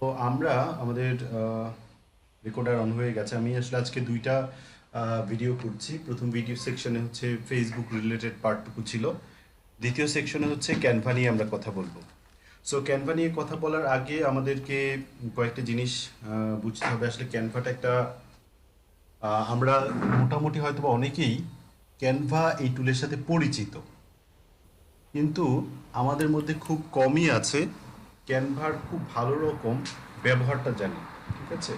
তো আমরা আমাদের রেকর্ডার অন হয়ে গেছে। আমি আসলে আজকে দুইটা ভিডিও করছি। প্রথম ভিডিও সেকশনে হচ্ছে ফেসবুক রিলেটেড পার্টটুকু ছিল, দ্বিতীয় সেকশনে হচ্ছে ক্যানভা নিয়ে আমরা কথা বলবো। সো ক্যানভা নিয়ে কথা বলার আগে আমাদেরকে কয়েকটা জিনিস বুঝতে হবে। আসলে ক্যানভাটা একটা আমরা মোটামুটি হয়তো বা অনেকেই ক্যানভা এই টুলের সাথে পরিচিত, কিন্তু আমাদের মধ্যে খুব কমই আছে ক্যানভার খুব ভালো রকম ব্যবহারটা জানি। ঠিক আছে,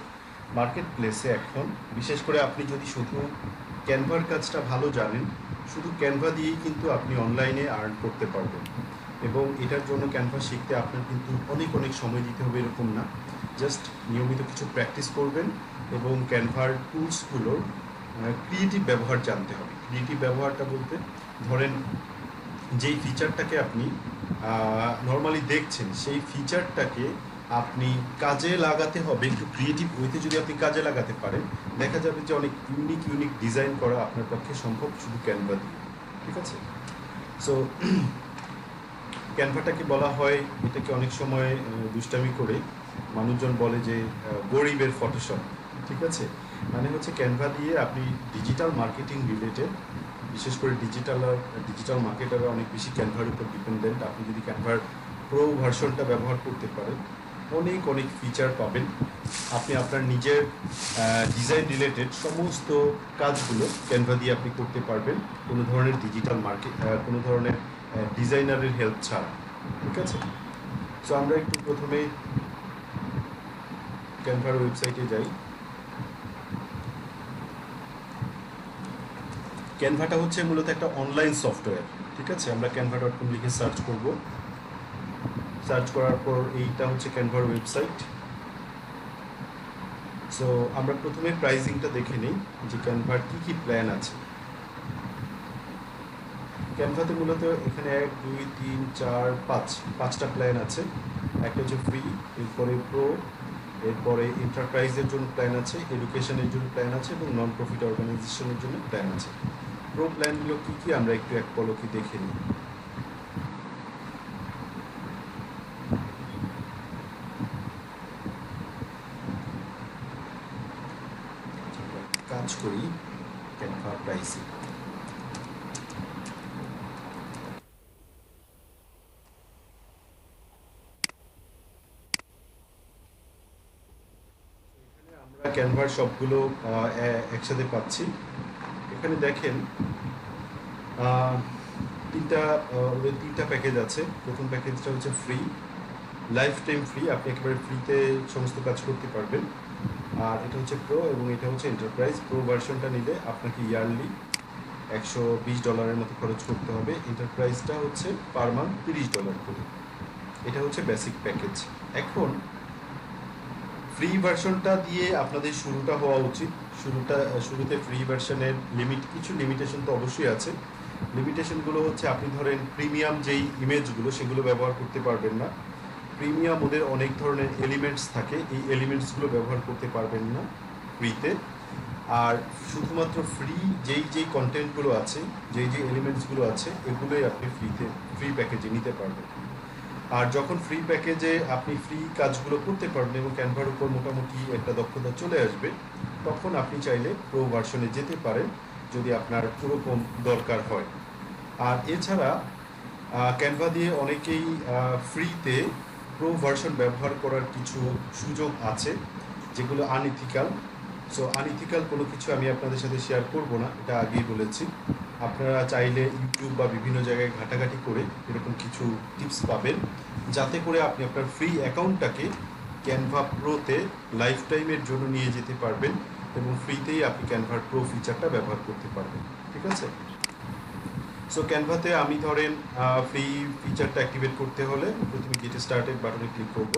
মার্কেট প্লেসে এখন বিশেষ করে আপনি যদি শুধু ক্যানভার কাজটা ভালো জানেন, শুধু ক্যানভা দিয়েই কিন্তু আপনি অনলাইনে আর্ন করতে পারবেন। এবং এটার জন্য ক্যানভা শিখতে আপনার কিন্তু অনেক অনেক সময় দিতে হবে এরকম না, জাস্ট নিয়মিত কিছু প্র্যাকটিস করবেন এবং ক্যানভার টুলসগুলোর ক্রিয়েটিভ ব্যবহার জানতে হবে। ক্রিয়েটিভ ব্যবহারটা বলতে ধরেন যেই ফিচারটাকে আপনি নর্মালি দেখছেন, সেই ফিচারটাকে আপনি কাজে লাগাতে হবে একটু ক্রিয়েটিভ ওয়েতে। যদি আপনি কাজে লাগাতে পারেন, দেখা যাবে যে অনেক ইউনিক ইউনিক ডিজাইন করা আপনার পক্ষে সম্ভব শুধু ক্যানভা দিয়ে। ঠিক আছে, সো ক্যানভাটাকে বলা হয়, এটাকে অনেক সময় দুষ্টামি করে মানুষজন বলে যে গরিবের ফটোশপ। ঠিক আছে, মানে হচ্ছে ক্যানভা দিয়ে আপনি ডিজিটাল মার্কেটিং রিলেটেড, বিশেষ করে ডিজিটাল মার্কেটাররা অনেক বেশি ক্যানভার উপর ডিপেন্ডেন্ট। আপনি যদি ক্যানভার প্রো ভার্সনটা ব্যবহার করতে পারেন, অনেক অনেক ফিচার পাবেন। আপনি আপনার নিজের ডিজাইন রিলেটেড সমস্ত কাজগুলো ক্যানভা দিয়ে আপনি করতে পারবেন, কোনো ধরনের ডিজিটাল মার্কেট কোনো ধরনের ডিজাইনারের হেল্প ছাড়া। ঠিক আছে, সো আমরা একটু প্রথমে ক্যানভার ওয়েবসাইটে যাই। ক্যানভাটা হচ্ছে মূলত একটা অনলাইন সফটওয়্যার। ঠিক আছে, আমরা canva.com লিখে সার্চ করব। সার্চ করার পর এইটা হচ্ছে ক্যানভার ওয়েবসাইট। সো আমরা প্রথমে প্রাইসিংটা দেখে নিই যে ক্যানভার কী কী প্ল্যান আছে। ক্যানভাতে মূলত এখানে 1 2 3 4 5 5টা প্ল্যান আছে। একটা হচ্ছে ফ্রি, এরপরে প্রো, এরপরে এন্টারপ্রাইজের জন্য প্ল্যান আছে, এডুকেশনের জন্য প্ল্যান আছে এবং নন প্রফিট অর্গানাইজেশনের জন্য প্ল্যান আছে। প্রো প্ল্যানগুলো কী কী আমরা একটু এক পলকে দেখে নিই। কাজ করি ক্যানভা প্রাইসিং। আমরা ক্যানভার সবগুলো একসাথে পাচ্ছি। এখানে দেখেন তিনটা ওদের তিনটা প্যাকেজ আছে। প্রথম প্যাকেজটা হচ্ছে ফ্রি, লাইফ টাইম ফ্রি, আপনি একেবারে ফ্রিতে সমস্ত কাজ করতে পারবেন। আর এটা হচ্ছে প্রো এবং এটা হচ্ছে এন্টারপ্রাইজ। প্রো ভার্সনটা নিলে আপনাকে ইয়ারলি $120 মতো খরচ করতে হবে। এন্টারপ্রাইজটা হচ্ছে পার মান্থ $30 করে। এটা হচ্ছে বেসিক প্যাকেজ। এখন ফ্রি ভার্সনটা দিয়ে আপনাদের শুরুটা হওয়া উচিত। শুরুতে ফ্রি ভার্সনের কিছু লিমিটেশন তো অবশ্যই আছে। লিমিটেশনগুলো হচ্ছে আপনি ধরেন প্রিমিয়াম যেই ইমেজগুলো সেগুলো ব্যবহার করতে পারবেন না। প্রিমিয়াম ওদের অনেক ধরনের এলিমেন্টস থাকে, এই এলিমেন্টসগুলো ব্যবহার করতে পারবেন না ফ্রিতে। আর শুধুমাত্র যেই কন্টেন্টগুলো আছে, যেই এলিমেন্টসগুলো আছে, এগুলোই আপনি ফ্রি প্যাকেজে নিতে পারবেন। আর যখন ফ্রি প্যাকেজে আপনি ফ্রি কাজগুলো করতে পারবেন এবং ক্যানভার উপর মোটামুটি একটা দক্ষতা চলে আসবে, তখন আপনি চাইলে প্রো ভার্সনে যেতে পারেন যদি আপনার ওরকম দরকার হয়। আর এছাড়া ক্যানভা দিয়ে অনেকেই ফ্রিতে প্রো ভার্সন ব্যবহার করার কিছু সুযোগ আছে যেগুলো আনইথিক্যাল। সো আনইথিক্যাল কোনো কিছু আমি আপনাদের সাথে শেয়ার করব না, এটা আগেই বলেছি। আপনারা চাইলে ইউটিউব বা বিভিন্ন জায়গায় ঘাটাঘাটি করে এরকম কিছু টিপস পাবেন, যাতে করে আপনি আপনার ফ্রি অ্যাকাউন্টটাকে ক্যানভা প্রোতে লাইফ টাইমের জন্য নিয়ে যেতে পারবেন এবং ফ্রিতেই আপনি ক্যানভার প্রো ফিচারটা ব্যবহার করতে পারবেন। ঠিক আছে, সো ক্যানভাতে আমি ধরেন ফ্রি ফিচারটা অ্যাক্টিভেট করতে হলে প্রথমে গেট স্টার্টেড বাটনে ক্লিক করব।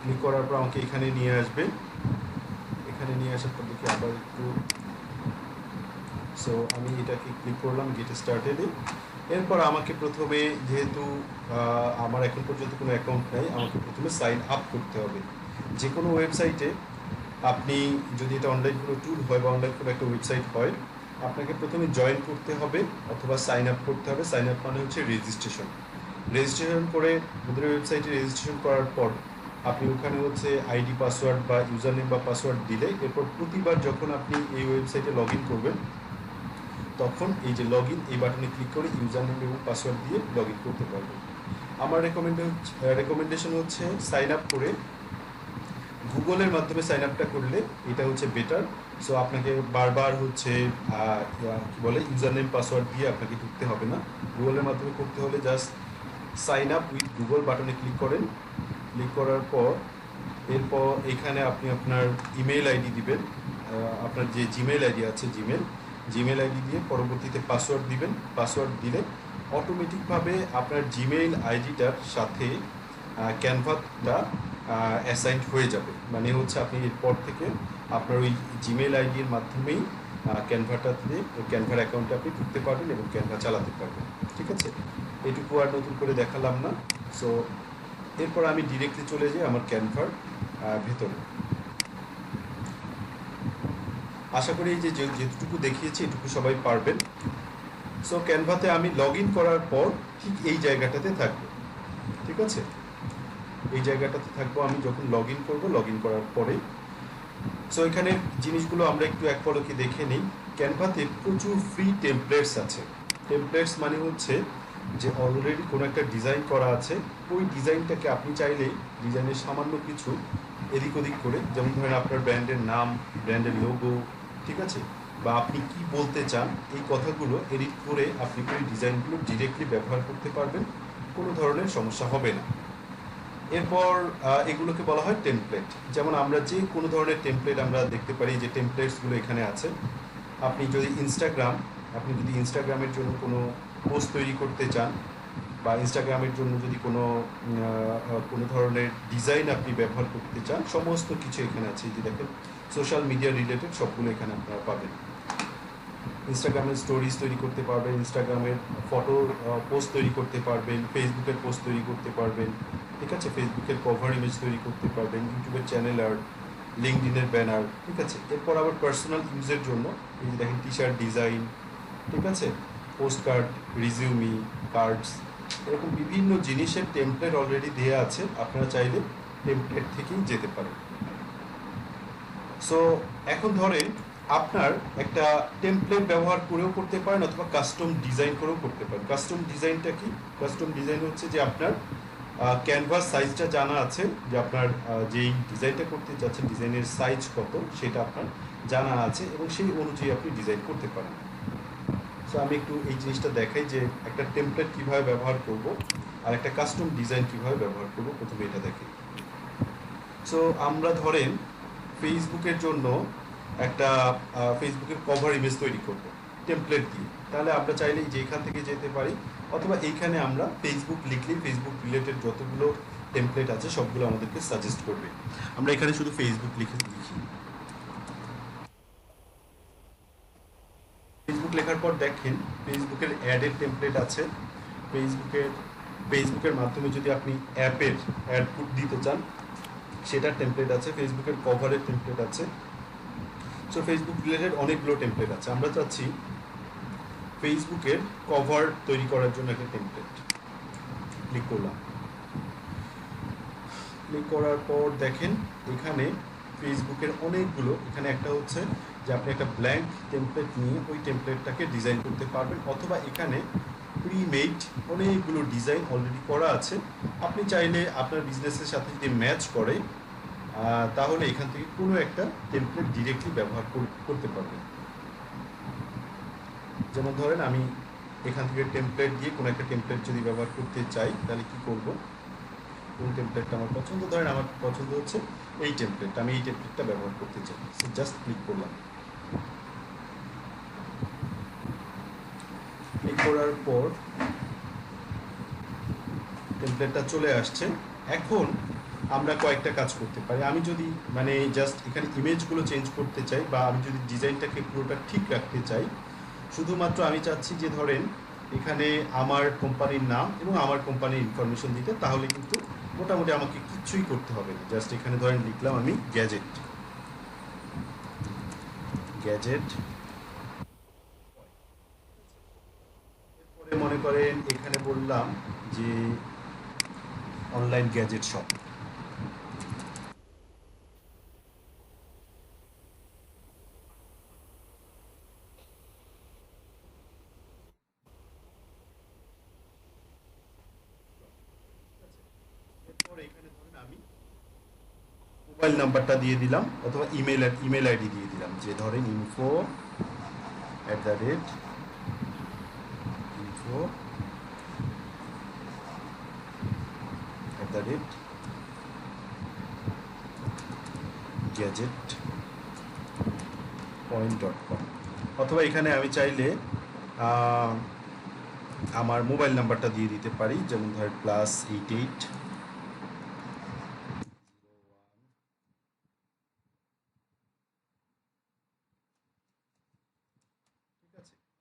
ক্লিক করার পর আমাকে এখানে নিয়ে আসবে। এখানে নিয়ে আসার পর দেখি আবার একটু, সো আমি এটাকে ক্লিক করলাম গেট স্টার্টেডে। এরপর আমাকে প্রথমে, যেহেতু আমার এখন পর্যন্ত কোনো অ্যাকাউন্ট নেই, আমাকে প্রথমে সাইন আপ করতে হবে। যে কোনো ওয়েবসাইটে আপনি যদি এটা অনলাইন কোনো টুল হয় বা অনলাইন কোনো একটা ওয়েবসাইট হয়, আপনাকে প্রথমে জয়েন করতে হবে অথবা সাইন আপ করতে হবে। সাইন আপ মানে হচ্ছে রেজিস্ট্রেশন। রেজিস্ট্রেশন করে ওদের ওয়েবসাইটে রেজিস্ট্রেশন করার পর আপনি ওখানে হচ্ছে আইডি পাসওয়ার্ড বা ইউজার নেম বা পাসওয়ার্ড দিলে এরপর প্রতিবার যখন আপনি এই ওয়েবসাইটে লগ ইন করবেন তখন এই যে লগ ইন এই বাটনে ক্লিক করে ইউজার নেম এবং পাসওয়ার্ড দিয়ে লগ ইন করতে পারবেন। আমার রেকমেন্ডেশন হচ্ছে সাইন আপ করে গুগলের মাধ্যমে সাইন আপটা করলে এটা হচ্ছে বেটার। সো আপনাকে বারবার হচ্ছে কি বলে ইউজার নেম পাসওয়ার্ড দিয়ে আপনাকে ঢুকতে হবে না। গুগলের মাধ্যমে করতে হলে just sign up with Google বাটনে ক্লিক করেন। ক্লিক করার পর এরপর এখানে আপনি আপনার ইমেল আইডি দিবেন, আপনার যে জিমেল আইডি আছে জিমেল আইডি দিয়ে পরবর্তীতে পাসওয়ার্ড দিবেন। পাসওয়ার্ড দিলে অটোমেটিকভাবে আপনার জিমেইল আইডিটার সাথে ক্যানভাটা অ্যাসাইন্ড হয়ে যাবে। মানে হচ্ছে আপনি এরপর থেকে আপনার ওই জিমেইল আইডির মাধ্যমেই ক্যানভাটাতে ক্যানভার অ্যাকাউন্টে আপনি ঢুকতে পারবেন এবং ক্যানভা চালাতে পারবেন। ঠিক আছে, এটুকু আর নতুন করে দেখালাম না। সো এরপর আমি ডিরেক্টলি চলে যাই আমার ক্যানভার ভেতরে। আশা করি যে যেটুকু দেখিয়েছি এটুকু সবাই পারবেন। সো ক্যানভাতে আমি লগ ইন করার পর ঠিক এই জায়গাটাতে থাকবো। ঠিক আছে, এই জায়গাটাতে থাকবো আমি যখন লগ ইন করবো, লগ ইন করার পরে। সো এখানে জিনিসগুলো আমরা একটু এক পলকে দেখে নিই। ক্যানভাতে প্রচুর ফ্রি টেমপ্লেটস আছে। টেমপ্লেটস মানে হচ্ছে যে অলরেডি কোনো একটা ডিজাইন করা আছে, ওই ডিজাইনটাকে আপনি চাইলে ডিজাইনের সামান্য কিছু এদিক ওদিক করে, যেমন ধরেন আপনার ব্র্যান্ডের নাম, ব্র্যান্ডের লোগো, ঠিক আছে, বা আপনি কি বলতে চান এই কথাগুলো এডিট করে আপনি ওই ডিজাইনগুলো ডিরেক্টলি ব্যবহার করতে পারবেন, কোনো ধরনের সমস্যা হবে না। এরপর এগুলোকে বলা হয় টেমপ্লেট। যেমন আমরা যে কোনো ধরনের টেমপ্লেট আমরা দেখতে পারি, যে টেমপ্লেটসগুলো এখানে আছে। আপনি যদি ইনস্টাগ্রামের জন্য কোনো পোস্ট তৈরি করতে চান, বা ইনস্টাগ্রামের জন্য যদি কোনো ধরনের ডিজাইন আপনি ব্যবহার করতে চান, সমস্ত কিছু এখানে আছে। এই যে দেখেন, সোশ্যাল মিডিয়া রিলেটেড সবগুলো এখানে আপনারা পাবেন। ইনস্টাগ্রামের স্টোরিজ তৈরি করতে পারবেন, ইনস্টাগ্রামের ফটো পোস্ট তৈরি করতে পারবেন, ফেসবুকের পোস্ট তৈরি করতে পারবেন, ঠিক আছে, ফেসবুকের কভার ইমেজ তৈরি করতে পারবেন, ইউটিউবের চ্যানেল আর্ট, লিঙ্কডইনের ব্যানার, ঠিক আছে। এরপর আবার পার্সোনাল ইউজের জন্য এই যে দেখেন টি শার্ট ডিজাইন, ঠিক আছে, পোস্ট কার্ড, রিজিউমি, কার্ডস, এরকম বিভিন্ন জিনিসের টেমপ্লেট অলরেডি দেওয়া আছে। আপনারা চাইলে টেমপ্লেট থেকেই যেতে পারেন। সো এখন ধরেন আপনার একটা টেমপ্লেট ব্যবহার করেও করতে পারেন অথবা কাস্টম ডিজাইন করেও করতে পারেন। কাস্টম ডিজাইনটা কি? কাস্টম ডিজাইন হচ্ছে যে আপনার ক্যানভাস সাইজটা জানা আছে, যে আপনার যেই ডিজাইনটা করতে চাচ্ছেন ডিজাইনের সাইজ কত সেটা আপনার জানা আছে এবং সেই অনুযায়ী আপনি ডিজাইন করতে পারেন। সো আমি একটু এই জিনিসটা দেখাই যে একটা টেমপ্লেট কীভাবে ব্যবহার করব আর একটা কাস্টম ডিজাইন কীভাবে ব্যবহার করব। প্রথমে এটা দেখি। সো আমরা ধরেন ফেসবুকের জন্য একটা ফেসবুকের কভার ইমেজ তৈরি করব টেমপ্লেট দিয়ে, তাহলে আমরা চাইলে যে এখান থেকে যেতে পারি, অথবা এইখানে আমরা ফেসবুক লিখলে ফেসবুক রিলেটেড যতগুলো টেমপ্লেট আছে সবগুলো আমাদেরকে সাজেস্ট করবে। আমরা এখানে শুধু ফেসবুক লিখি। ফেসবুক লেখার পর দেখেন ফেসবুকের অ্যাডের টেমপ্লেট আছে। ফেসবুকের মাধ্যমে যদি আপনি অ্যাপের অ্যাড দিতে চান সেটার টেমপ্লেট আছে। ফেসবুকের কভারের টেমপ্লেট আছে। সো ফেসবুক রিলেটেড অনেকগুলো টেমপ্লেট আছে। আমরা চাচ্ছি ফেসবুকের কভার তৈরি করার জন্য একটা টেমপ্লেট। ক্লিক করলাম। ক্লিক করার পর দেখেন এখানে ফেসবুকের অনেকগুলো, এখানে একটা হচ্ছে যে আপনি একটা ব্ল্যাঙ্ক টেমপ্লেট নিয়ে ওই টেমপ্লেটটাকে ডিজাইন করতে পারবেন, অথবা এখানে প্রিমেড অনেকগুলো ডিজাইন অলরেডি করা আছে। আপনি চাইলে আপনার বিজনেসের সাথে যদি ম্যাচ করে তাহলে এখান থেকে কোনো একটা টেমপ্লেট ডিরেক্টলি ব্যবহার করতে পারবেন। যেমন ধরেন আমি এখান থেকে টেমপ্লেট দিয়ে কোনো একটা টেমপ্লেট যদি ব্যবহার করতে চাই তাহলে কি করব, কোন টেমপ্লেটটা আমার পছন্দ, ধরেন আমার পছন্দ হচ্ছে এই টেমপ্লেটটা, আমি এই টেমপ্লেটটা ব্যবহার করতে চাই। সো জাস্ট ক্লিক করলাম। ক্লিক করার পর টেমপ্লেটটা চলে আসছে। এখন আমরা কয়েকটা কাজ করতে পারি। আমি যদি জাস্ট এখানে ইমেজগুলো চেঞ্জ করতে চাই, বা আমি যদি ডিজাইনটাকে পুরোটা ঠিক রাখতে চাই, শুধুমাত্র আমি চাচ্ছি যে ধরেন এখানে আমার কোম্পানির নাম এবং আমার কোম্পানির ইনফরমেশন দিতে, তাহলে কিন্তু মোটামুটি আমাকে কিচ্ছুই করতে হবে না। জাস্ট এখানে ধরেন লিখলাম আমি গ্যাজেট। এরপরে মনে করেন এখানে বললাম যে অনলাইন গ্যাজেট শপ, মোবাইল নাম্বারটা দিয়ে দিলাম অথবা ইমেল আইডি দিয়ে দিলাম, যে ধরেন info@gadget point.com, অথবা এখানে আমি চাইলে আমার মোবাইল নাম্বারটা দিয়ে দিতে পারি, যেমন ধরেন +88।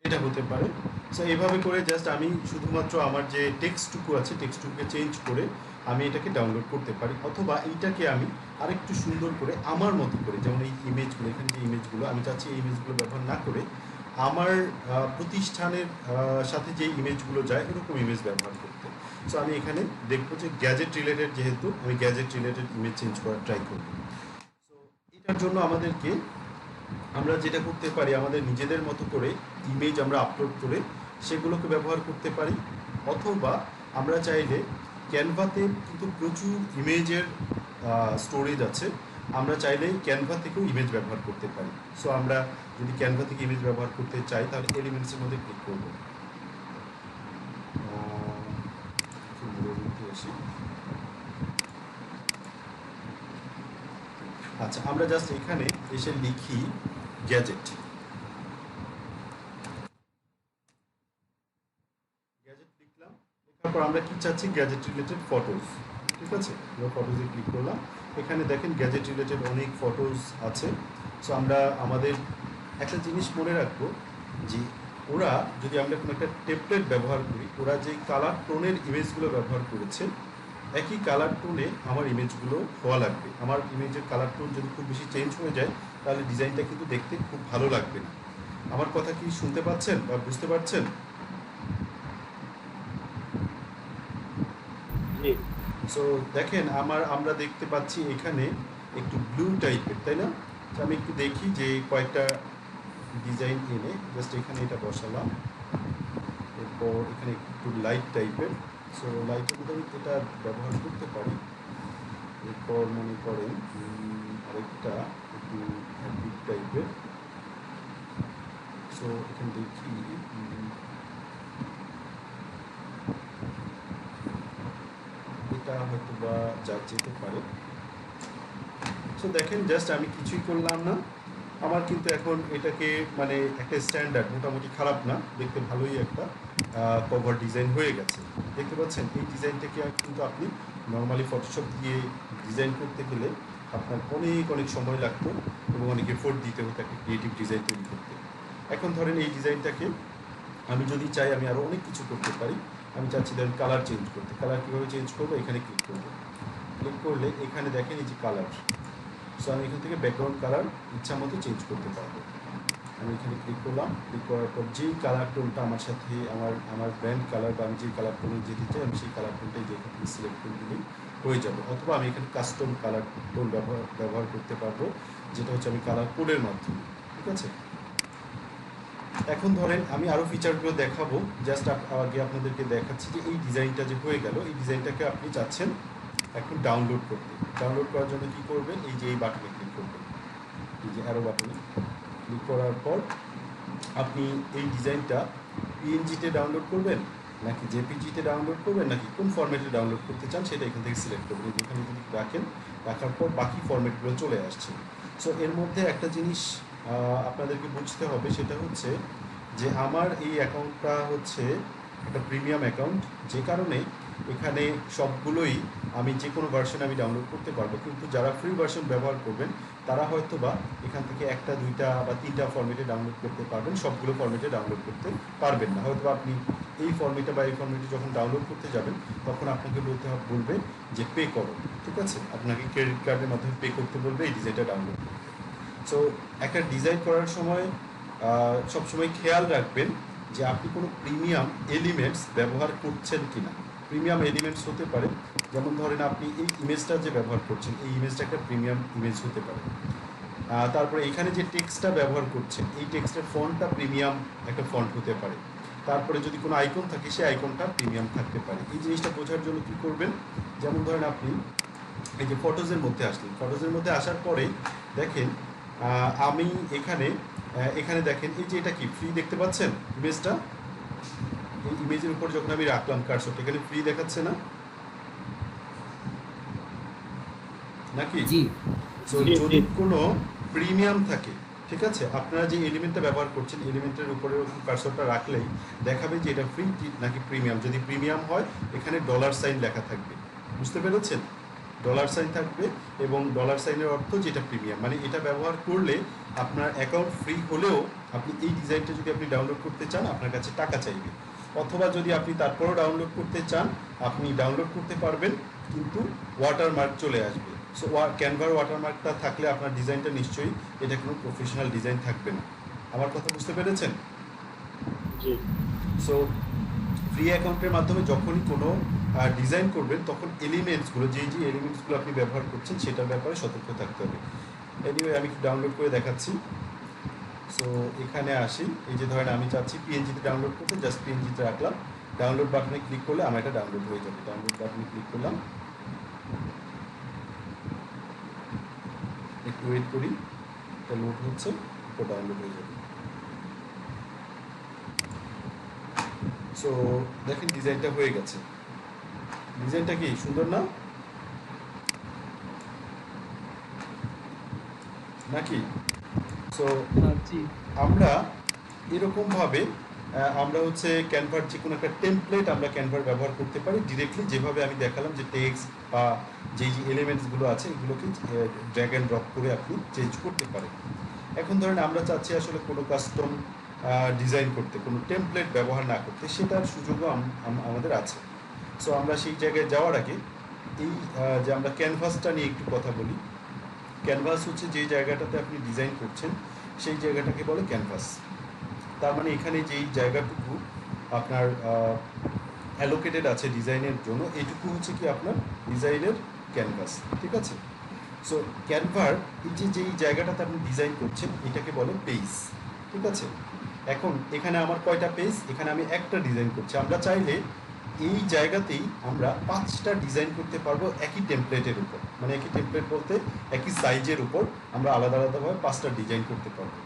এটা হতে পারে। সো এইভাবে করে জাস্ট আমি শুধুমাত্র আমার যে টেক্সটটুকু আছে টেক্সটটুকুকে চেঞ্জ করে আমি এটাকে ডাউনলোড করতে পারি, অথবা এইটাকে আমি আরেকটু সুন্দর করে আমার মতো করে, যেমন এই ইমেজগুলো, এখানে যে ইমেজগুলো আমি চাচ্ছি এই ইমেজগুলো ব্যবহার না করে আমার প্রতিষ্ঠানের সাথে যে ইমেজগুলো যায় এরকম ইমেজ ব্যবহার করতে। সো আমি এখানে দেখবো যে গ্যাজেট রিলেটেড, যেহেতু আমি গ্যাজেট রিলেটেড ইমেজ চেঞ্জ করার ট্রাই করব। সো এটার জন্য আমরা যেটা করতে পারি, আমাদের নিজেদের মতো করে ইমেজ আমরা আপলোড করে সেগুলোকে ব্যবহার করতে পারি, অথবা আমরা চাইলে ক্যানভাতে কিন্তু প্রচুর ইমেজের স্টোরেজ আছে, আমরা চাইলে ক্যানভা থেকেও ইমেজ ব্যবহার করতে পারি। সো আমরা যদি ক্যানভা থেকে ইমেজ ব্যবহার করতে চাই তাহলে এলিমেন্টসের মধ্যে ক্লিক করব। আচ্ছা, আমরা জাস্ট এখানে এসে লিখি গ্যাজেট লিখলাম, লেখার পর আমরা কি চাচ্ছি, গ্যাজেট রিলেটেড ফটোজ। ঠিক আছে, আমরা ফটোজে ক্লিক করলাম, এখানে দেখেন গ্যাজেট রিলেটেড অনেক ফটোজ আছে। সো আমরা আমাদের একটা জিনিস মনে রাখবো যে ওরা যদি আমরা কোনো একটা টেমপ্লেট ব্যবহার করি, ওরা যে কালার টোনের ইমেজগুলো ব্যবহার করেছে একই কালার টোনে আমার ইমেজগুলো হওয়া লাগবে। আমার ইমেজের কালার টোন যদি খুব বেশি চেঞ্জ হয়ে যায় তাহলে ডিজাইনটা কিন্তু দেখতে খুব ভালো লাগবে না। আমার কথা কি শুনতে পাচ্ছেন বা বুঝতে পারছেন? সো দেখেন আমরা দেখতে পাচ্ছি এখানে একটু ব্লু টাইপের, তাই না? তো আমি একটু দেখি যে কয়েকটা ডিজাইন এনে জাস্ট এখানে এটা বসালাম, এরপর এখানে একটু লাইট টাইপের। সো লাইটের মধ্যে আমি এটা ব্যবহার করতে পারি। এরপর মনে করেন আরেকটা একটু হ্যাপিক টাইপের। সো এখানে দেখি এটা হয়তো বা যা যেতে পারে। সো দেখেন জাস্ট আমি কিছুই করলাম না, আমার কিন্তু এখন এটাকে মানে একটা স্ট্যান্ডার্ড, মোটামুটি খারাপ না, দেখতে ভালোই একটা কভার ডিজাইন হয়ে গেছে। দেখতে পাচ্ছেন এই ডিজাইনটাকে কিন্তু আপনি নর্মালি ফটোশপ দিয়ে ডিজাইন করতে গেলে আপনার অনেক অনেক সময় লাগতো এবং অনেক এফোর্ট দিতে হতো একটা ক্রিয়েটিভ ডিজাইন তৈরি করতে। এখন ধরেন এই ডিজাইনটাকে আমি যদি চাই আমি আরও অনেক কিছু করতে পারি। আমি চাচ্ছি ধরেন কালার চেঞ্জ করতে, কালার কীভাবে চেঞ্জ করবো, এখানে ক্লিক করবো। ক্লিক করলে এখানে দেখেন এই যে কালার, সো আমি এখান থেকে ব্যাকগ্রাউন্ড কালার ইচ্ছা মতো চেঞ্জ করতে পারবো। আমি এখানে ক্লিক করলাম, ক্লিক করার পর যেই কালার টোনটা আমার সাথে আমার ব্র্যান্ড কালার বা আমি যেই কালার টোনে যেতে চাই আমি সেই কালার টোনটাই যে এখান থেকে সিলেক্ট করে দিলেই হয়ে যাবে। অথবা আমি এখানে কাস্টম কালার টোন ব্যবহার করতে পারবো, যেটা হচ্ছে আমি কালার কোডের মাধ্যমে। ঠিক আছে, এখন ধরেন আমি আরও ফিচারগুলো দেখাবো, জাস্ট আগে আপনাদেরকে দেখাচ্ছি যে এই ডিজাইনটা যে হয়ে গেল, এই ডিজাইনটাকে আপনি চাচ্ছেন এখন ডাউনলোড করতে। ডাউনলোড করার জন্য কী করবেন, এই যে এই বাটনে ক্লিক করবেন, এই যে অ্যারো বাটনে ক্লিক করার পর আপনি এই ডিজাইনটা পিএনজিতে ডাউনলোড করবেন নাকি জেপিজিতে ডাউনলোড করবেন নাকি কোন ফরম্যাটে ডাউনলোড করতে চান সেটা এখান থেকে সিলেক্ট করবেন। এখানে যদি রাখেন, রাখার পর বাকি ফরম্যাটগুলো চলে আসছে। সো এর মধ্যে একটা জিনিস আপনাদেরকে বুঝতে হবে, সেটা হচ্ছে যে আমার এই অ্যাকাউন্টটা হচ্ছে একটা প্রিমিয়াম অ্যাকাউন্ট, যে কারণে এখানে সবগুলোই আমি যে কোনো ভার্সন আমি ডাউনলোড করতে পারবো। কিন্তু যারা ফ্রি ভার্সন ব্যবহার করবেন তারা হয়তো বা এখান থেকে একটা, দুইটা বা তিনটা ফরম্যাটে ডাউনলোড করতে পারবেন, সবগুলো ফরম্যাটে ডাউনলোড করতে পারবেন না। হয়তো আপনি এই ফরম্যাটে বা এই ফরম্যাটে যখন ডাউনলোড করতে যাবেন তখন আপনাকে বলবে যে পে করো। ঠিক আছে, আপনাকে ক্রেডিট কার্ডের মাধ্যমে পে করতে বলবে এই ডিজাইনটা ডাউনলোড করতে। সো একটা ডিজাইন করার সময় সবসময় খেয়াল রাখবেন যে আপনি কোনো প্রিমিয়াম এলিমেন্টস ব্যবহার করছেন কিনা। প্রিমিয়াম এলিমেন্টস হতে পারে, যেমন ধরেন আপনি এই ইমেজটা যে ব্যবহার করছেন এই ইমেজটা একটা প্রিমিয়াম ইমেজ হতে পারে। তারপরে এখানে যে টেক্সটটা ব্যবহার করছেন এই টেক্সটের ফন্টটা প্রিমিয়াম একটা ফন্ট হতে পারে। তারপরে যদি কোনো আইকন থাকে সেই আইকনটা প্রিমিয়াম থাকতে পারে। এই জিনিসটা বোঝার জন্য কী করবেন, যেমন ধরেন আপনি এই যে ফটোজের মধ্যে আসলেন, ফটোজের মধ্যে আসার পরে দেখেন আমি এখানে এখানে দেখেন এই যে এটা কি ফ্রি দেখতে পাচ্ছেন ইমেজটা, এই ইমেজের উপর যখন আমি রাখলাম কার্সরটা এখানে ফ্রি দেখাচ্ছে না নাকি? জি সো জি যদি কোনো প্রিমিয়াম থাকে, ঠিক আছে, আপনারা যে এলিমেন্টটা ব্যবহার করছেন এলিমেন্টের উপরে কার্সরটা রাখলেই দেখাবে যে এটা ফ্রি নাকি প্রিমিয়াম। যদি প্রিমিয়াম হয় এখানে ডলার সাইন লেখা থাকবে, বুঝতে পেরেছেন? ডলার সাইন থাকবে এবং ডলার সাইনের অর্থ যেটা প্রিমিয়াম, মানে এটা ব্যবহার করলে আপনার অ্যাকাউন্ট ফ্রি হলেও আপনি এই ডিজাইনটা যদি আপনি ডাউনলোড করতে চান আপনার কাছে টাকা চাইবে, অথবা যদি আপনি তারপরেও ডাউনলোড করতে চান আপনি ডাউনলোড করতে পারবেন কিন্তু ওয়াটারমার্ক চলে আসবে। সো ক্যানভার ওয়াটারমার্কটা থাকলে আপনার ডিজাইনটা নিশ্চয়ই এটা কোনো প্রফেশনাল ডিজাইন থাকবে না। আমার কথা বুঝতে পেরেছেন? জি সো ফ্রি অ্যাকাউন্টের মাধ্যমে যখনই কোনো ডিজাইন করবেন তখন এলিমেন্টসগুলো যে এলিমেন্টসগুলো আপনি ব্যবহার করছেন সেটার ব্যাপারে সতর্ক থাকতে হবে। এনিওয়ে আমি একটু ডাউনলোড করে দেখাচ্ছি। সো এখানে আসি, এই যে ধরেন আমি চাচ্ছি পিএনজিতে ডাউনলোড করতে, জাস্ট পিএনজিতে রাখলাম, ডাউনলোড বাটনে ক্লিক করলে আমার এটা ডাউনলোড হয়ে যাবে। ডাউনলোড বাটনে ক্লিক করলাম, একটু ওয়েট করি, এটা লোড হচ্ছে, তো ডাউনলোড হয়ে যাবে। সো দেখেন ডিজাইনটা হয়ে গেছে। ডিজাইনটা কি সুন্দর না নাকি? সো জি আমরা এরকমভাবে আমরা হচ্ছে ক্যানভার যে কোনো একটা টেমপ্লেট আমরা ক্যানভার ব্যবহার করতে পারি ডিরেক্টলি, যেভাবে আমি দেখালাম যে টেক্সট বা যেই যে এলিমেন্টসগুলো আছে এগুলোকে ড্র্যাগ অ্যান্ড ড্রপ করে আপনি চেঞ্জ করতে পারেন। এখন ধরেন আমরা চাচ্ছি আসলে কোনো কাস্টম ডিজাইন করতে, কোনো টেমপ্লেট ব্যবহার না করতে, সেটার সুযোগও আমাদের আছে। সো আমরা সেই জায়গায় যাওয়ার আগে এই যে আমরা ক্যানভাসটা নিয়ে একটু কথা বলি। ক্যানভাস হচ্ছে যে জায়গাটাতে আপনি ডিজাইন করছেন সেই জায়গাটাকে বলে ক্যানভাস। তার মানে এখানে যেই জায়গাটুকু আপনার অ্যালোকেটেড আছে ডিজাইনের জন্য এইটুকু হচ্ছে কি আপনার ডিজাইনের ক্যানভাস, ঠিক আছে? সো ক্যানভার এই যে যেই জায়গাটাতে আপনি ডিজাইন করছেন এটাকে বলে পেজ, ঠিক আছে? এখন এখানে আমার কয়টা পেজ? এখানে আমি একটা ডিজাইন করছি। আমরা চাইলে এই জায়গাতেই আমরা 5টা ডিজাইন করতে পারবো একই টেমপ্লেটের উপর, মানে একই টেমপ্লেট বলতে একই সাইজের উপর আমরা আলাদা আলাদাভাবে 5টা ডিজাইন করতে পারবো।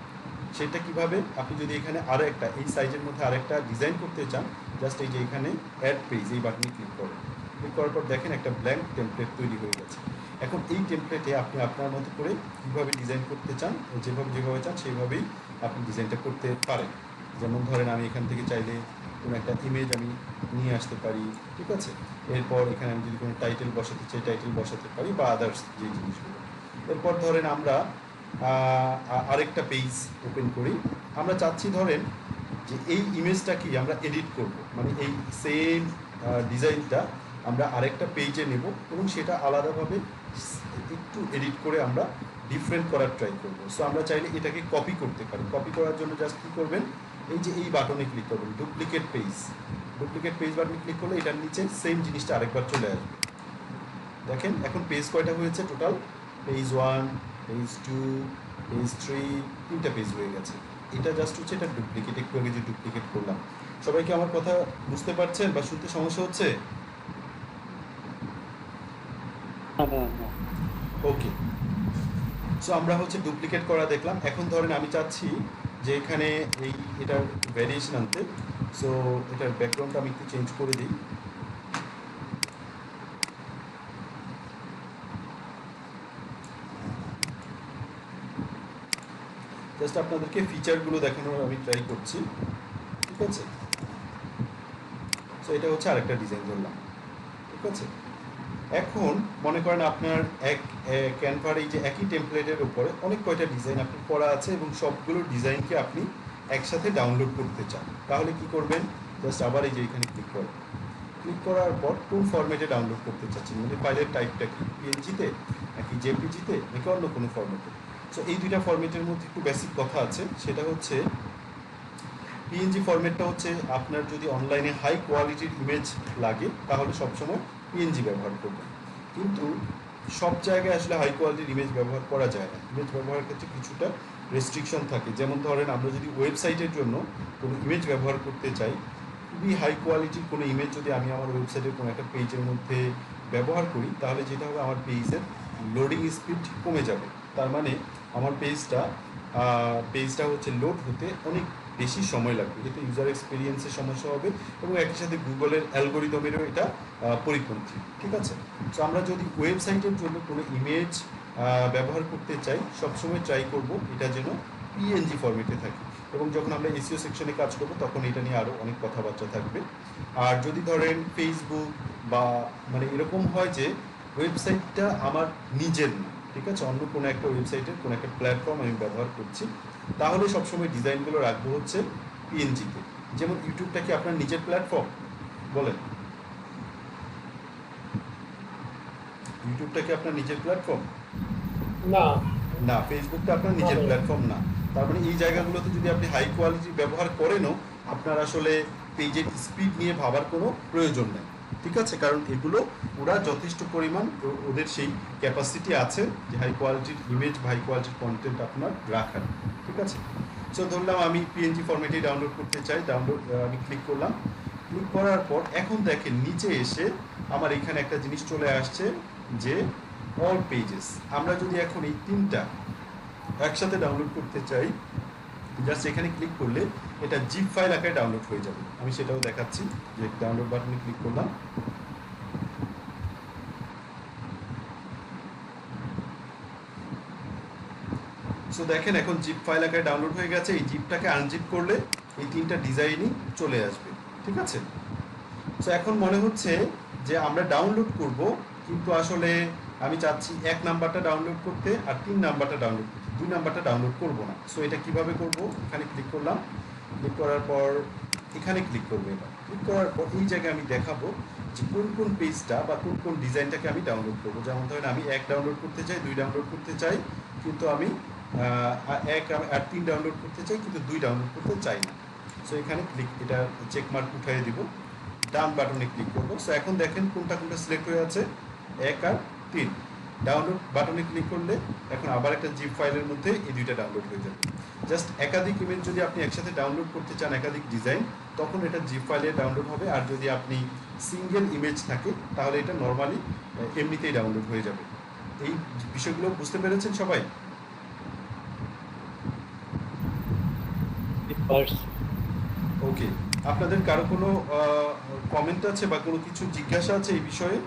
সেটা কিভাবে? আপনি যদি এখানে আরও একটা এই সাইজের মধ্যে আরেকটা ডিজাইন করতে চান, জাস্ট এই যে এখানে অ্যাড পেজ এই বাটনে ক্লিক করেন। ক্লিক করার পর দেখেন একটা ব্ল্যাঙ্ক টেমপ্লেট তৈরি হয়ে গেছে। এখন এই টেমপ্লেটে আপনি আপনার মতো করে কীভাবে ডিজাইন করতে চান, যেভাবে চান সেইভাবেই আপনি ডিজাইনটা করতে পারেন। যেমন ধরেন আমি এখান থেকে চাইলে কোনো একটা ইমেজ আমি নিয়ে আসতে পারি, ঠিক আছে? এরপর এখানে আমি যদি কোনো টাইটেল বসাতে চাই টাইটেল বসাতে পারি বা আদার্স যে জিনিসগুলো। এরপর ধরেন আমরা আরেকটা পেজ ওপেন করি। আমরা চাচ্ছি ধরেন যে এই ইমেজটা কি আমরা এডিট করব, মানে এই সেম ডিজাইনটা আমরা আরেকটা পেজে নেব এবং সেটা আলাদাভাবে একটু এডিট করে আমরা ডিফারেন্ট করার ট্রাই করব। সো আমরা চাইলে এটাকে কপি করতে পারি। কপি করার জন্য জাস্ট কী করবেন, এই যে এই বাটনে ক্লিক করবেন, ডুপ্লিকেট পেজ। ডুপ্লিকেট পেজ বাটনে ক্লিক করলে এটার নিচে সেম জিনিসটা আরেকবার চলে আসবে। দেখেন এখন পেজ কয়টা হয়েছে টোটাল? পেজ 1, পেজ 2, পেজ 3, 3টা পেজ হয়ে গেছে। এটা জাস্ট হচ্ছে এটা ডুপ্লিকেট, একটু আগে যে ডুপ্লিকেট করলাম। সবাই কি আমার কথা বুঝতে পারছেন বা শুনতে সমস্যা হচ্ছে? ওকে। সো আমরা হচ্ছে ডুপ্লিকেট করা দেখলাম। এখন ধরেন আমি চাচ্ছি যে এখানে এটার ভ্যারিয়েশন আনতে। সো এটার ব্যাকগ্রাউন্ডটা আমি একটু চেঞ্জ করে দিই। জাস্ট আপনাদেরকে ফিচারগুলো দেখানোর আমি ট্রাই করছি, ঠিক আছে? সো এটা হচ্ছে আরেকটা ডিজাইন ধরলাম, ঠিক আছে? এখন মনে করেন আপনার ক্যানভার এই যে একই টেমপ্লেটের উপরে অনেক কয়টা ডিজাইন আপনি করা আছে এবং সবগুলো ডিজাইনকে আপনি একসাথে ডাউনলোড করতে চান, তাহলে কি করবেন? জাস্ট আবার এই যে এখানে ক্লিক করবেন। ক্লিক করার পর কোন ফরম্যাটে ডাউনলোড করতে চাচ্ছেন, মানে ফাইলের টাইপটা কি, পিএনজিতে নাকি জেপিজিতে নাকি অন্য কোনো ফরম্যাটে? সো এই দুইটা ফরম্যাটের মধ্যে একটু বেসিক কথা আছে, সেটা হচ্ছে পিএনজি ফরম্যাটটা হচ্ছে আপনার যদি অনলাইনে হাই কোয়ালিটির ইমেজ লাগে তাহলে সবসময় পিএনজি ব্যবহার করবেন, কিন্তু সব জায়গায় আসলে হাই কোয়ালিটির ইমেজ ব্যবহার করা যায় না। ইমেজ ব্যবহারের ক্ষেত্রে কিছুটা রেস্ট্রিকশন থাকে। যেমন ধরেন আমরা যদি ওয়েবসাইটের জন্য কোনো ইমেজ ব্যবহার করতে চাই খুবই হাই কোয়ালিটির কোনো ইমেজ যদি আমি আমার ওয়েবসাইটের কোনো একটা পেজের মধ্যে ব্যবহার করি, তাহলে যেটা হবে আমার পেজের লোডিং স্পিড কমে যাবে। তার মানে আমার পেজটা হচ্ছে লোড হতে অনেক বেশি সময় লাগবে, এতে ইউজার এক্সপিরিয়েন্সের সমস্যা হবে এবং একই সাথে গুগলের অ্যালগোরিদমেরও এটা পরিপন্থী। ঠিক আছে? সো আমরা যদি ওয়েবসাইটের জন্য কোনো ইমেজ ব্যবহার করতে চাই, সবসময় ট্রাই করব এটা যেন পিএনজি ফরম্যাটে থাকে, এবং যখন আমরা এসইও সেকশনে কাজ করব তখন এটা নিয়ে আরও অনেক কথাবার্তা থাকবে। আর যদি ধরেন ফেসবুক বা মানে এরকম হয় যে ওয়েবসাইটটা আমার নিজের না, ঠিক আছে, অন্য কোনো একটা ওয়েবসাইটের কোনো একটা প্ল্যাটফর্ম আমি ব্যবহার করছি, তাহলে সবসময় ডিজাইনগুলো রাখবো হচ্ছে পিএনজিতে। যেমন ইউটিউবটা কি আপনার নিজের প্ল্যাটফর্ম? বলেন, ইউটিউবটা কি আপনার নিজের প্ল্যাটফর্ম? না। না। ফেসবুকটা আপনার নিজের প্ল্যাটফর্ম না। তার মানে এই জায়গাগুলোতে যদি আপনি হাই কোয়ালিটি ব্যবহার করেনও, আপনার আসলে পেজের স্পিড নিয়ে ভাবার কোনো প্রয়োজন নেই। ঠিক আছে? কারণ এগুলো ওরা যথেষ্ট পরিমাণ ওদের সেই ক্যাপাসিটি আছে যে হাই কোয়ালিটির ইমেজ বা হাই কোয়ালিটির কন্টেন্ট আপনার রাখার। ঠিক আছে? সো ধরলাম আমি পিএনজি ফরম্যাটে ডাউনলোড করতে চাই, আমি ক্লিক করলাম। ক্লিক করার পর এখন দেখেন নিচে এসে আমার এখানে একটা জিনিস চলে আসছে যে অল পেজেস। আমরা যদি এখন এই তিনটা একসাথে ডাউনলোড করতে চাই, জাস্ট এখানে ক্লিক করলে এটা জিপ ফাইল আকারে ডাউনলোড হয়ে যাবে। আমি সেটাও দেখাচ্ছি, যে ডাউনলোড বাটনে ক্লিক করলাম, সো দেখেন এখন জিপ ফাইল আকারে ডাউনলোড হয়ে গেছে। এই জিপটাকে আনজিপ করলে এই তিনটা ডিজাইনই চলে আসবে। ঠিক আছে? সো এখন মনে হচ্ছে যে আমরা ডাউনলোড করব, কিন্তু আসলে আমি চাচ্ছি 1 নাম্বারটা ডাউনলোড করতে আর 3 নাম্বারটা ডাউনলোড করতে, 2 নাম্বারটা ডাউনলোড করব না। সো এটা কিভাবে করব? এখানে ক্লিক করলাম, ক্লিক করার পর এখানে ক্লিক করবো। এবার ক্লিক করার পর এই জায়গায় আমি দেখাবো যে কোন কোন পেজটা বা কোন কোন ডিজাইনটাকে আমি ডাউনলোড করবো। যেমন ধরেন আমি 1 ডাউনলোড করতে চাই, 2 ডাউনলোড করতে চাই, কিন্তু আমি 1 আর 3 ডাউনলোড করতে চাই, কিন্তু 2 ডাউনলোড করতে চাই না। সো এখানে এটা চেকমার্ক উঠাই দিব, ডান বাটনে ক্লিক করবো। সো এখন দেখেন কোনটা কোনটা সিলেক্ট হয়ে আছে, 1 আর 3। ডাউনলোড বাটনে ক্লিক করলে এখন আবার একটা জিপ ফাইলের মধ্যে এই দুইটা ডাউনলোড হয়ে যাবে। জাস্ট একাধিক ইমেজ যদি আপনি একসাথে ডাউনলোড করতে চান, একাধিক ডিজাইন, তখন এটা জিপ ফাইলে ডাউনলোড হবে। আর যদি আপনি সিঙ্গেল ইমেজ থাকে, তাহলে এটা নর্মালি এমনিতেই ডাউনলোড হয়ে যাবে। এই বিষয়গুলো বুঝতে পেরেছেন সবাই? ওকে। আপনাদের কারো কোনো কমেন্ট আছে বা কোনো কিছু জিজ্ঞাসা আছে এই বিষয়ে?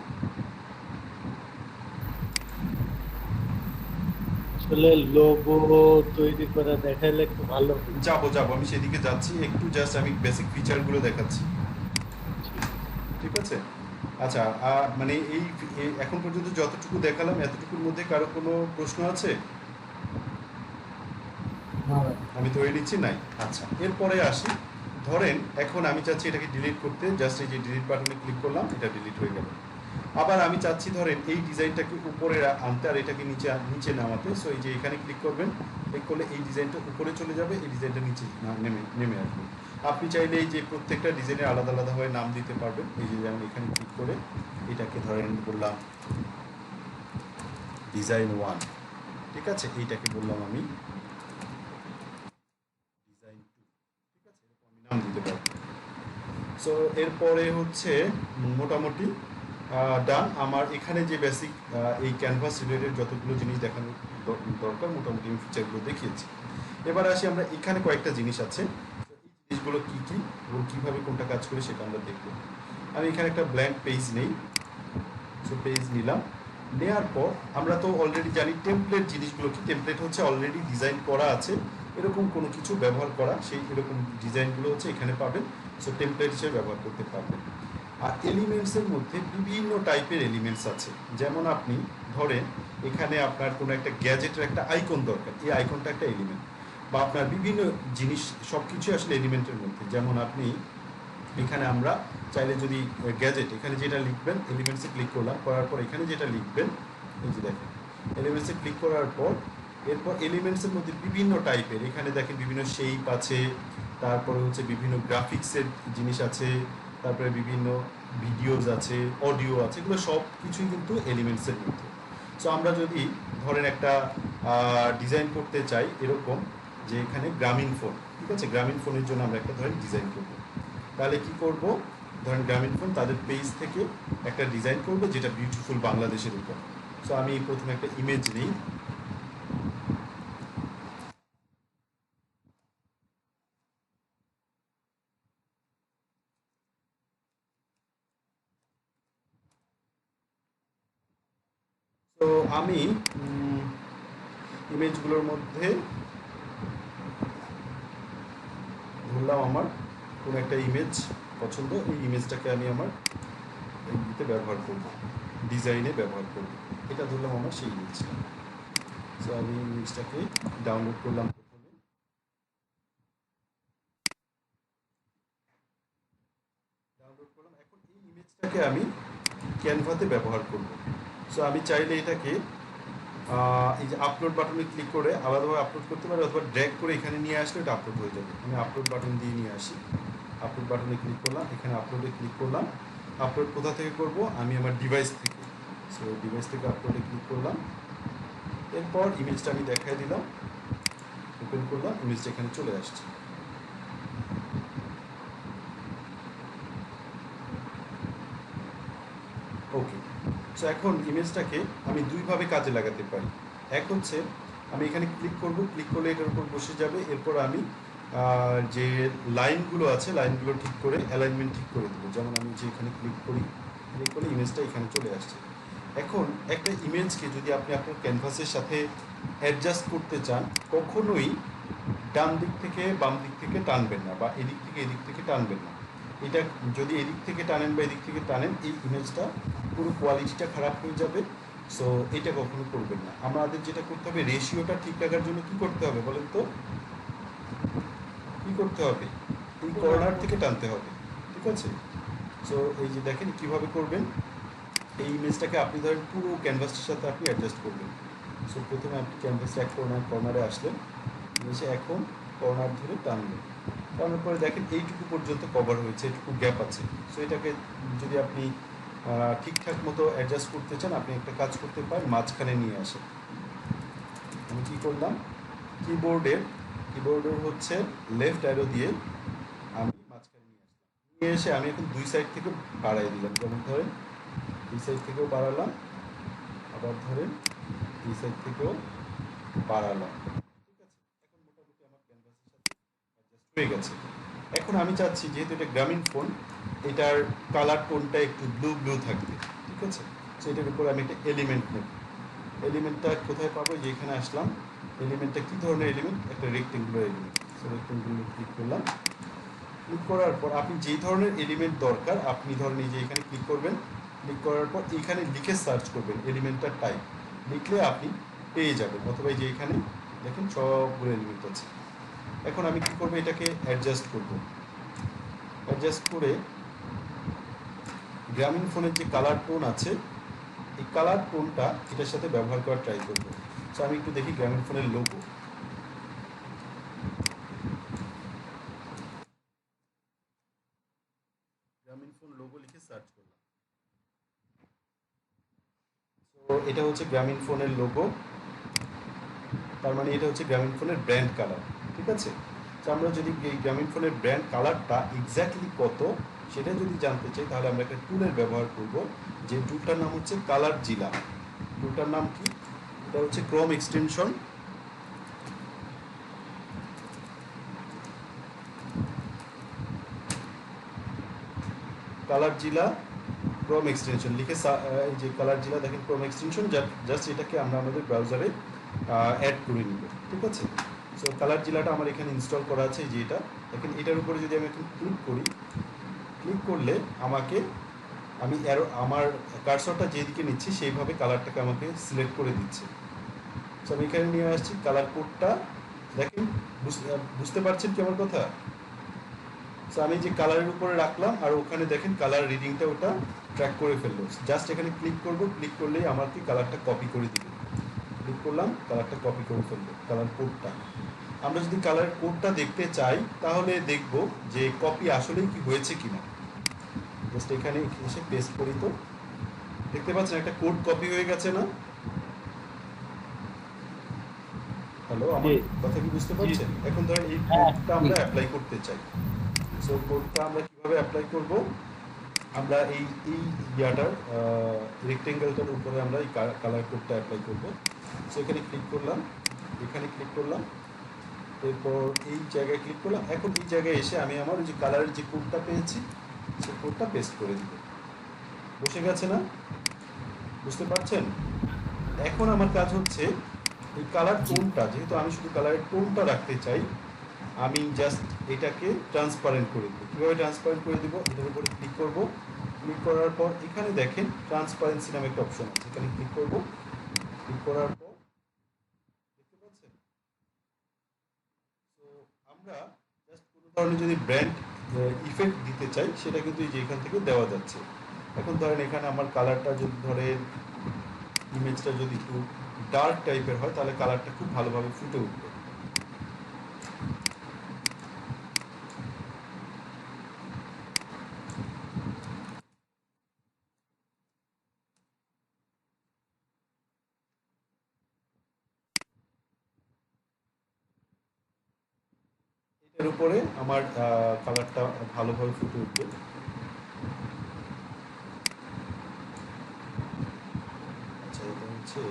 আসলে লোগো তৈরি করে দেখাইলে একটু ভালো হতো। যাবো, আমি সেদিকে যাচ্ছি। একটু জাস্ট আমি বেসিক ফিচারগুলো দেখাচ্ছি। ঠিক আছে? আচ্ছা, মানে এখন পর্যন্ত যতটুকু দেখালাম, এতটুকুর মধ্যে কারো কোনো প্রশ্ন আছে? আমি ধরে নিচ্ছি নাই। আচ্ছা, এরপরে আসি। ধরেন এখন আমি চাচ্ছি এটাকে ডিলিট করতে, জাস্ট এই যে ডিলিট বাটনে ক্লিক করলাম, এটা ডিলিট হয়ে গেল। আবার আমি চাচ্ছি ধরেন এই ডিজাইনটাকে উপরে আনতে আর এটাকে নিচে নামাতে। সো এই যে এখানে ক্লিক করবেন, ক্লিক করলে এই ডিজাইনটা উপরে চলে যাবে, এই ডিজাইনটা নিচে নেমে আসবে। আপনি চাইলে এই যে প্রত্যেকটা ডিজাইনের আলাদা আলাদাভাবে নাম দিতে পারবেন। এই যে যেমন এখানে ক্লিক করে এটাকে ধরেন বললাম ডিজাইন 1। ঠিক আছে? এইটাকে বললাম আমি ডিজাইন 2। ঠিক আছে? এরকম আমি নাম দিতে পারবো। সো এরপরে হচ্ছে মোটামুটি ডান। আমার এখানে যে বেসিক এই ক্যানভাস রিলেটেড যতগুলো জিনিস দেখানোর দরকার, মোটামুটি আমি ফিচারগুলো দেখিয়েছি। এবার আসি, আমরা এখানে কয়েকটা জিনিস আছে, এই জিনিসগুলো কী কী এবং কীভাবে কোনটা কাজ করে সেটা আমরা দেখব। আমি এখানে একটা ব্ল্যাঙ্ক পেজ নেই। সো পেজ নিলাম, নেওয়ার পর আমরা তো অলরেডি জানি টেমপ্লেট জিনিসগুলো কি। টেমপ্লেট হচ্ছে অলরেডি ডিজাইন করা আছে, এরকম কোনো কিছু ব্যবহার করা, সেই এরকম ডিজাইনগুলো হচ্ছে এখানে পাবেন। সো টেমপ্লেট হিসেবে ব্যবহার করতে পারবেন। আর এলিমেন্টসের মধ্যে বিভিন্ন টাইপের এলিমেন্টস আছে। যেমন আপনি ধরেন এখানে আপনার কোনো একটা গ্যাজেটের একটা আইকন দরকার, এই আইকনটা একটা এলিমেন্ট। বা আপনার বিভিন্ন জিনিস, সব কিছু আসলে এলিমেন্টের মধ্যে। যেমন আপনি এখানে আমরা চাইলে যদি গ্যাজেট, এখানে যেটা লিখবেন, এলিমেন্টসে ক্লিক করলাম, করার পর এখানে যেটা লিখবেন, এই যে দেখেন এলিমেন্টসে ক্লিক করার পর এরপর এলিমেন্টসের মধ্যে বিভিন্ন টাইপের, এখানে দেখেন বিভিন্ন শেপ আছে, তারপরে হচ্ছে বিভিন্ন গ্রাফিক্সের জিনিস আছে, তারপরে বিভিন্ন ভিডিওস আছে, অডিও আছে, এগুলো সব কিছুই কিন্তু এলিমেন্টসের মধ্যে। সো আমরা যদি ধরেন একটা ডিজাইন করতে চাই এরকম, যে এখানে গ্রামীণ ফোন, ঠিক আছে, গ্রামীণ ফোনের জন্য আমরা একটা ধরেন ডিজাইন করব। তাহলে কি করব, ধরেন গ্রামীণ ফোন তাদের পেজ থেকে একটা ডিজাইন করব যেটা বিউটিফুল বাংলাদেশের উপর। সো আমি প্রথমে একটা ইমেজ নিই। তো আমি ইমেজগুলোর মধ্যে ধরলাম আমার কোনো একটা ইমেজ পছন্দ, এই ইমেজটাকে আমি আমার ইতে ব্যবহার করব, ডিজাইনে ব্যবহার করব। এটা ধরলাম আমার সেই ইমেজটা। সো আমি ইমেজটাকে ডাউনলোড করলাম প্রথমে। ডাউনলোড করলাম। এখন এই ইমেজটাকে আমি ক্যানভাতে ব্যবহার করব। সো আমি চাইলে এটাকে এই যে আপলোড বাটনে ক্লিক করে আলাদাভাবে আপলোড করতে পারি, অথবা ড্র্যাগ করে এখানে নিয়ে আসলে এটা আপলোড হয়ে যাবে। আমি আপলোড বাটন দিয়ে নিয়ে আসি। আপলোড বাটনে ক্লিক করলাম, এখানে আপলোডে ক্লিক করলাম। আপলোড কোথা থেকে করব, আমি আমার ডিভাইস থেকে। সো ডিভাইস থেকে আপলোডে ক্লিক করলাম। এরপর ইমেজটা আমি দেখাই দিলাম, ওপেন করলাম, ইমেজটা এখানে চলে আসছে। ওকে। সো এখন ইমেজটাকে আমি দুইভাবে কাজে লাগাতে পারি। এক হচ্ছে আমি এখানে ক্লিক করব, ক্লিক করলে এটার উপর বসে যাবে। এরপর আমি যে লাইনগুলো আছে লাইনগুলো ঠিক করে অ্যালাইনমেন্ট ঠিক করে দেবো। যেমন আমি যে এখানে ক্লিক করি, ক্লিক করলে ইমেজটা এখানে চলে আসছে। এখন একটা ইমেজকে যদি আপনি আপনার ক্যানভাসের সাথে অ্যাডজাস্ট করতে চান, কখনোই ডান দিক থেকে বাম দিক থেকে টানবেন না, বা এদিক থেকে এদিক থেকে টানবেন না। এটা যদি এদিক থেকে টানেন বা এদিক থেকে টানেন, এই ইমেজটা পুরো কোয়ালিটিটা খারাপ হয়ে যাবে। সো এটা কখনো করবেন না। আমাদের যেটা করতে হবে, রেশিওটা ঠিক রাখার জন্য কি করতে হবে বলেন তো? কি করতে হবে? এই কর্নার থেকে টানতে হবে, ঠিক আছে? সো এই যে দেখেন কিভাবে করবেন। এই ইমেজটাকে আপনি ধরেন পুরো ক্যানভাসটার সাথে আপনি অ্যাডজাস্ট করবেন। সো প্রথমে আপনি ক্যানভাসটা এক কর্নারে আসলেন, এসে এখন কর্নার ধরে টানবেন। টানার পরে দেখেন এইটুকু পর্যন্ত কভার হয়েছে, এইটুকু গ্যাপ আছে। সো এটাকে যদি আপনি ঠিকঠাক মতো অ্যাডজাস্ট করতে চান, আপনি একটা কাজ করতে পারেন, মাঝখানে নিয়ে আসেন। আমি কী করলাম, কিবোর্ডের হচ্ছে লেফট অ্যারো দিয়ে আমি মাঝখানে নিয়ে আসলাম। নিয়ে এসে আমি এখন দুই সাইড থেকে বাড়াই দিলাম। যেমন ধরেন এই সাইড থেকেও বাড়ালাম, আবার ধরেন এই সাইড থেকেও বাড়ালাম, ঠিক আছে? এখন মোটামুটি আমার ক্যানভাসের সাথে অ্যাডজাস্ট হয়ে গেছে। এখন আমি চাচ্ছি, যেহেতু এটা গ্রামীণ ফোন, এটার কালার টোনটা একটু ব্লু ব্লু থাকবে, ঠিক আছে? সো এটার উপর আমি একটা এলিমেন্ট নেব। এলিমেন্টটা কোথায় পাবো, যে এখানে আসলাম। এলিমেন্টটা কী ধরনের এলিমেন্ট? একটা rectangular element. So rectangular click করলাম। ক্লিক করার পর আপনি যেই ধরনের এলিমেন্ট দরকার, আপনি ধরেন এই যে এখানে ক্লিক করবেন। ক্লিক করার পর এখানে লিখে সার্চ করবেন এলিমেন্টটার টাইপ, লিখলে আপনি পেয়ে যাবেন। অথবা এই যে এখানে দেখেন সবগুলো এলিমেন্ট আছে। এখন আমি কী করবো, এটাকে অ্যাডজাস্ট করব। অ্যাডজাস্ট করে গ্রামীণ ফোনের যে কালার টোন আছে, এই কালার টোনটা এটার সাথে ব্যবহার করার ট্রাই করবো। সো আমি একটু দেখি গ্রামীণ ফোনের লোগো। গ্রামীণ ফোন লোগো লিখে সার্চ করলাম। তো এটা হচ্ছে গ্রামীণ ফোনের লোগো, তার মানে এটা হচ্ছে গ্রামীণ ফোনের ব্র্যান্ড কালার, ঠিক আছে? তো আমরা যদি এই গ্রামীণ ফোনের ব্র্যান্ড কালারটা এক্স্যাক্টলি কত সেটা যদি জানতে চাই, তাহলে আমরা একটা টুলের ব্যবহার করব, যে টুলটার নাম হচ্ছে কালার জিলা। টুলটার নাম কি? এটা হচ্ছে ক্রোম এক্সটেনশন। কালার জিলা ক্রোম এক্সটেনশন লিখে এই যে কালার জিলা দেখেন ক্রোম এক্সটেনশন, জাস্ট এটাকে আমরা আমাদের ব্রাউজারে অ্যাড করে নিব, ঠিক আছে? সো কালার জিলাটা আমার এখানে ইনস্টল করা আছে, যে এটা দেখেন। এটার উপরে যদি আমি এখন ক্লিক করি, ক্লিক করলে আমি আমার কার্সরটা যেদিকে নিচ্ছি সেইভাবে কালারটাকে আমাকে সিলেক্ট করে দিচ্ছে। সো আমি এখানে নিয়ে আসছি কালার কোডটা, দেখেন। বুঝতে পারছেন কি আমার কথা? সো আমি যে কালারের উপরে রাখলাম, আর ওখানে দেখেন কালার রিডিংটা ওটা ট্র্যাক করে ফেললো। জাস্ট এখানে ক্লিক করব, ক্লিক করলেই আমাকে কালারটা কপি করে দিবে। ক্লিক করলাম, কালারটা কপি করে ফেললো, কালার কোডটা। আমরা যদি কালার কোডটা দেখতে চাই, তাহলে দেখব যে কপি আসলেই কি হয়েছে কিনা। জাস্ট এখানে এসে পেস্ট করি, তো দেখতে পাচ্ছেন একটা কোড কপি হয়ে গেছে না? হ্যালো, আমার কথা কি বুঝতে পারছেন? এখন ধরেন এই কোডটা আমরা অ্যাপ্লাই করতে চাই। সো কোডটা আমরা কিভাবে কীভাবে অ্যাপ্লাই করব, আমরা এই এই ইয়াটার রেক্টেঙ্গেলটার উপরে আমরা এই কালার কোডটা অ্যাপ্লাই করব। সো এখানে ক্লিক করলাম, এখানে ক্লিক করলাম, এরপর এই জায়গায় ক্লিক করলাম। এখন এই জায়গায় এসে আমি আমার যে কালারের যে কোডটা পেয়েছি সেই কোডটা পেস্ট করে দিব। বসে গেছে না? বুঝতে পারছেন? এখন আমার কাজ হচ্ছে এই কালার জি। টোনটা, যেহেতু আমি শুধু কালারের টোনটা রাখতে চাই, আমি জাস্ট এটাকে ট্রান্সপারেন্ট করে দেবো। কীভাবে ট্রান্সপারেন্ট করে দেবো? এটার উপরে ক্লিক করব। ক্লিক করার পর এখানে দেখেন ট্রান্সপারেন্সি নামে একটা অপশন আছে, এখানে ক্লিক করব। ক্লিক করার পর দেখতে পাচ্ছেন, তো আমরা জাস্ট কোনো ধরনের যদি ব্র্যান্ড ইফেক্ট দিতে চাই সেটা কিন্তু এই যে এখান থেকে দেওয়া যাচ্ছে। এখন ধরেন এখানে আমার কালারটা যদি ধরেন ইমেজটা যদি একটু ডার্ক টাইপের হয় তাহলে কালারটা খুব ভালোভাবে ফুটে উঠবে। এর উপরে আমার কালারটা ভালোভাবে ফুটে উঠবে। আচ্ছা, এটা হচ্ছে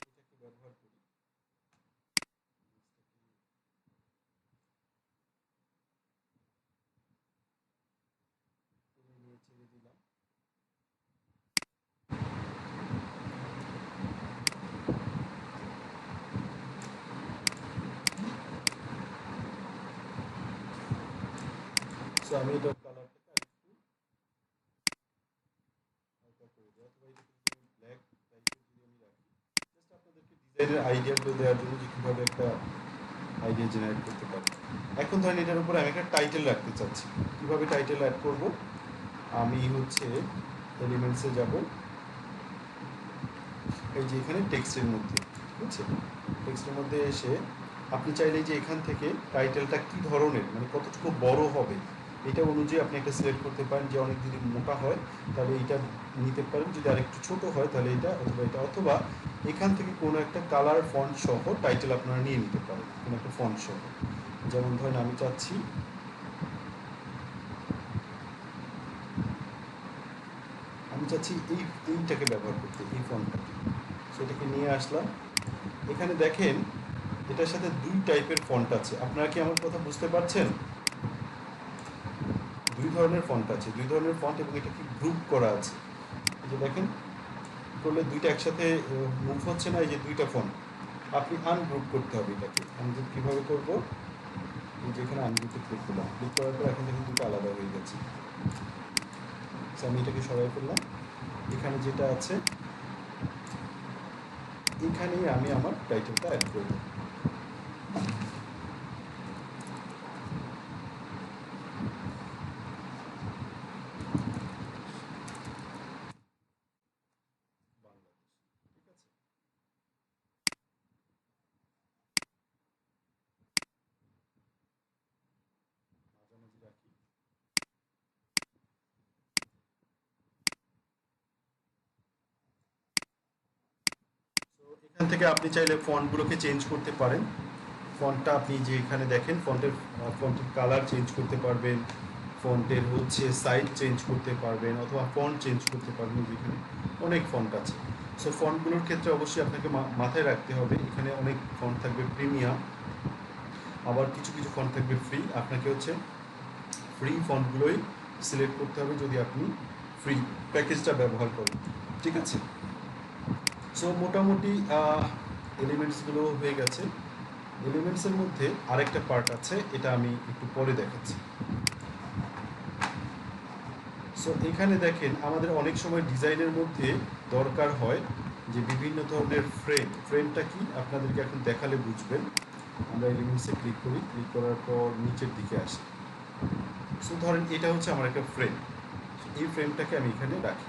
এটাকে ব্যবহার করি। নিয়ে ছেড়ে দিলাম। সো আমি এটার কালারটাকে আরেকটু হালকা করে দিই, অথবা এটাকে যদি ব্ল্যাক টাইপের যদি আমি রাখি, জাস্ট আপনাদেরকে ডিজাইনের আইডিয়াগুলো দেওয়ার জন্য যে কীভাবে একটা আইডিয়া জেনারেট করতে পারি। এখন ধরেন এটার উপরে আমি একটা টাইটেল রাখতে চাচ্ছি। কীভাবে টাইটেল অ্যাড করব? আমি হচ্ছে এলিমেন্টসে যাব, এই যে এখানে টেক্সটের মধ্যে, ঠিক আছে, টেক্সটের মধ্যে এসে আপনি চাইলে যে এখান থেকে টাইটেলটা কী ধরনের, মানে কতটুকু বড় হবে এটা অনুযায়ী আপনি একটা সিলেক্ট করতে পারেন। যে অনেক যদি মোটা হয় তাহলে এইটা নিতে পারেন, যদি আরেকটু ছোট হয় তাহলে এটা, অথবা এটা, অথবা এখান থেকে কোনো একটা কালার ফন্ট সহ টাইটেল আপনারা নিয়ে নিতে পারেন, কোনো একটা ফন্ট সহ। যেমন ধরেন আমি চাচ্ছি এইটাকে ব্যবহার করতে, এই ফন্টটাকে। সেটাকে নিয়ে আসলাম। এখানে দেখেন এটার সাথে দুই টাইপের ফন্ট আছে। আপনারা কি আমার কথা বুঝতে পারছেন? দুই ধরনের ফন্ট আছে, দুই ধরনের ফন্ট, এবং এটা কি গ্রুপ করা আছে। এই যে দেখেন করলে দুইটা একসাথে মুভ হচ্ছে না, এই যে দুইটা ফন্ট। আপনি আনগ্রুপ করতে হবে এটাকে। আমি কীভাবে করবো? এই যে এখানে আনগ্রুপে ক্লিক করলাম, ক্লিক করার পর এখন দেখুন দুটো আলাদা হয়ে গেছে। আমি এটাকে সরাই ফেললাম। এখানে যেটা আছে এখানেই আমি আমার টাইটেলটা অ্যাড করব। ঠিক আছে, মাঝামাঝি রাখি। তো এখান থেকে আপনি চাইলে ফন্টগুলোকে চেঞ্জ করতে পারেন। ফন্টটা আপনি যে এখানে দেখেন ফন্টের কালার চেঞ্জ করতে পারবেন, ফন্টের হচ্ছে সাইজ চেঞ্জ করতে পারবেন, অথবা ফন্ট চেঞ্জ করতে পারবেন। যেখানে অনেক ফন্ট আছে। সো ফন্টগুলোর ক্ষেত্রে অবশ্যই আপনাকে মাথায় রাখতে হবে এখানে অনেক ফন্ট থাকবে প্রিমিয়াম, আবার কিছু কিছু ফন্ট থাকবে ফ্রি। আপনাকে হচ্ছে ফ্রি ফন্টগুলোই সিলেক্ট করতে হবে যদি আপনি ফ্রি প্যাকেজটা ব্যবহার করেন। ঠিক আছে, সো মোটামুটি এলিমেন্টসগুলো হয়ে গেছে। এলিমেন্টসের মধ্যে আরেকটা পার্ট আছে, এটা আমি একটু পরে দেখাচ্ছি। সো এখানে দেখেন আমাদের অনেক সময় ডিজাইনের মধ্যে দরকার হয় যে বিভিন্ন ধরনের ফ্রেমটা কি আপনাদেরকে এখন দেখালে বুঝবেন। আমরা এলিমেন্টসে ক্লিক করি, ক্লিক করার পর নিচের দিকে আসি। সো ধরেন এটা হচ্ছে আমার একটা ফ্রেম, এই ফ্রেমটাকে আমি এখানে রাখি।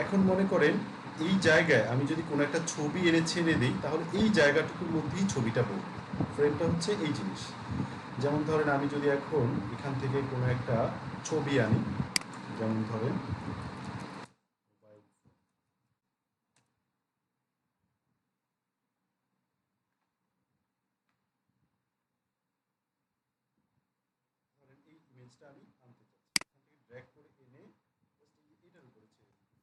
এখন মনে করেন এই জায়গায় আমি যদি কোনো একটা ছবি এনে ছেড়ে দিই, তাহলে এই জায়গাটুকুর মধ্যেই ছবিটা পড়বে। ফ্রেমটা হচ্ছে এই জিনিস। যেমন ধরেন আমি যদি এখন এখান থেকে কোনো একটা ছবি আনি, যেমন ধরেন ধরেন এই ইমেজটা আমি আনতে চাচ্ছি, এখান থেকে ড্র্যাগ করে এনে জাস্ট এটার উপরে ছেড়ে দিই।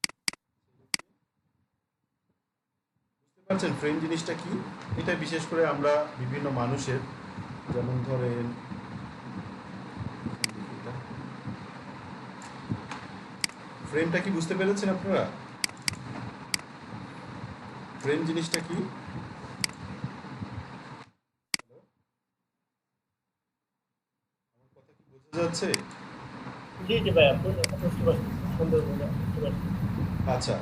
ছেড়ে দিয়ে বুঝতে পারছেন ফ্রেম জিনিসটা কি? এটা বিশেষ করে আমরা বিভিন্ন মানুষের, যেমন ধরেন ফ্রেমটা কি বুঝতে পেরেছেন আপনারা? ফ্রেম জিনিসটা কি? আমার কথা কি বোঝা যাচ্ছে? জি জি ভাই, আপনি বুঝতে পারছি, সুন্দর বলে বুঝতে পারছি। আচ্ছা,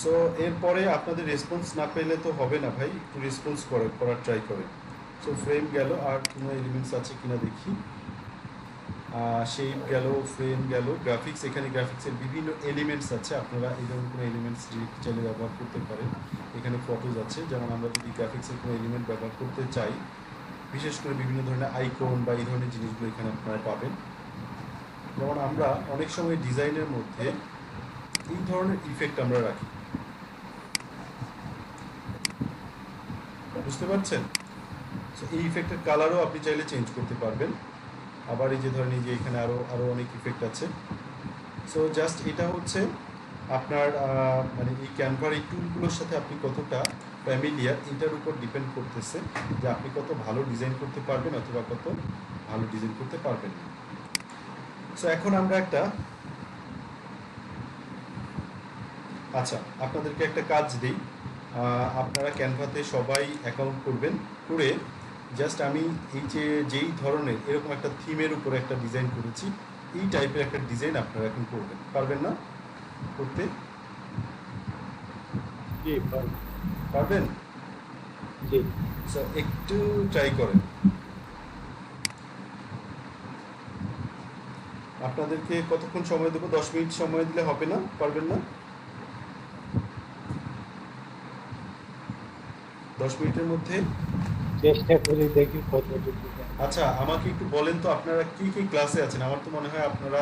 সো এরপরে আপনাদের রেসপন্স না পেলে তো হবে না ভাই, একটু রেসপন্স করার ট্রাই করেন। সো ফ্রেম গেল, আর কোনো এলিমেন্টস আছে কিনা দেখি। শেপ গেল, ফ্রেম গেল, গ্রাফিক্স, এখানে গ্রাফিক্সের বিভিন্ন এলিমেন্টস আছে, আপনারা এই ধরনের কোনো এলিমেন্টস চাইলে ব্যবহার করতে পারেন। এখানে ফটোজ আছে, যেমন আমরা যদি গ্রাফিক্সের কোনো এলিমেন্ট ব্যবহার করতে চাই, বিশেষ করে বিভিন্ন ধরনের আইকন বা এই ধরনের জিনিসগুলো এখানে আপনারা পাবেন। যেমন আমরা অনেক সময় ডিজাইনের মধ্যে এই ধরনের ইফেক্ট আমরা রাখি, বুঝতে পারছেন? সো এই ইফেক্টের কালারও আপনি চাইলে চেঞ্জ করতে পারবেন। আবার এই যে ধরেন এই যে এখানে আরও আরও অনেক ইফেক্ট আছে। সো জাস্ট এটা হচ্ছে আপনার মানে এই ক্যানভার এই টুলগুলোর সাথে আপনি কতটা ফ্যামিলিয়ার, এটার উপর ডিপেন্ড করতেছে যে আপনি কত ভালো ডিজাইন করতে পারবেন অথবা কত ভালো ডিজাইন করতে পারবেন না। সো এখন আমরা একটা, আচ্ছা আপনাদেরকে একটা কাজ দিই। আপনারা ক্যানভাতে সবাই অ্যাকাউন্ট করবেন, করে জাস্ট আমি এই যে যেই ধরনের এরকম একটা থিমের উপরে একটা ডিজাইন করেছি, এই টাইপের একটা ডিজাইন আপনারা এখন করবেন, পারবেন না করতে? জি পারবো। পারবেন? জি সো একটু ট্রাই করেন। আপনাদেরকে কতক্ষণ সময় দেবো? 10 মিনিট সময় দিলে হবে না? পারবেন না? 10 মিনিটের মধ্যে? চেষ্টা করে দেখি কতটুকু যায়। আচ্ছা আমাকে একটু বলেন তো আপনারা কি কি ক্লাসে আছেন? আমার তো মনে হয় আপনারা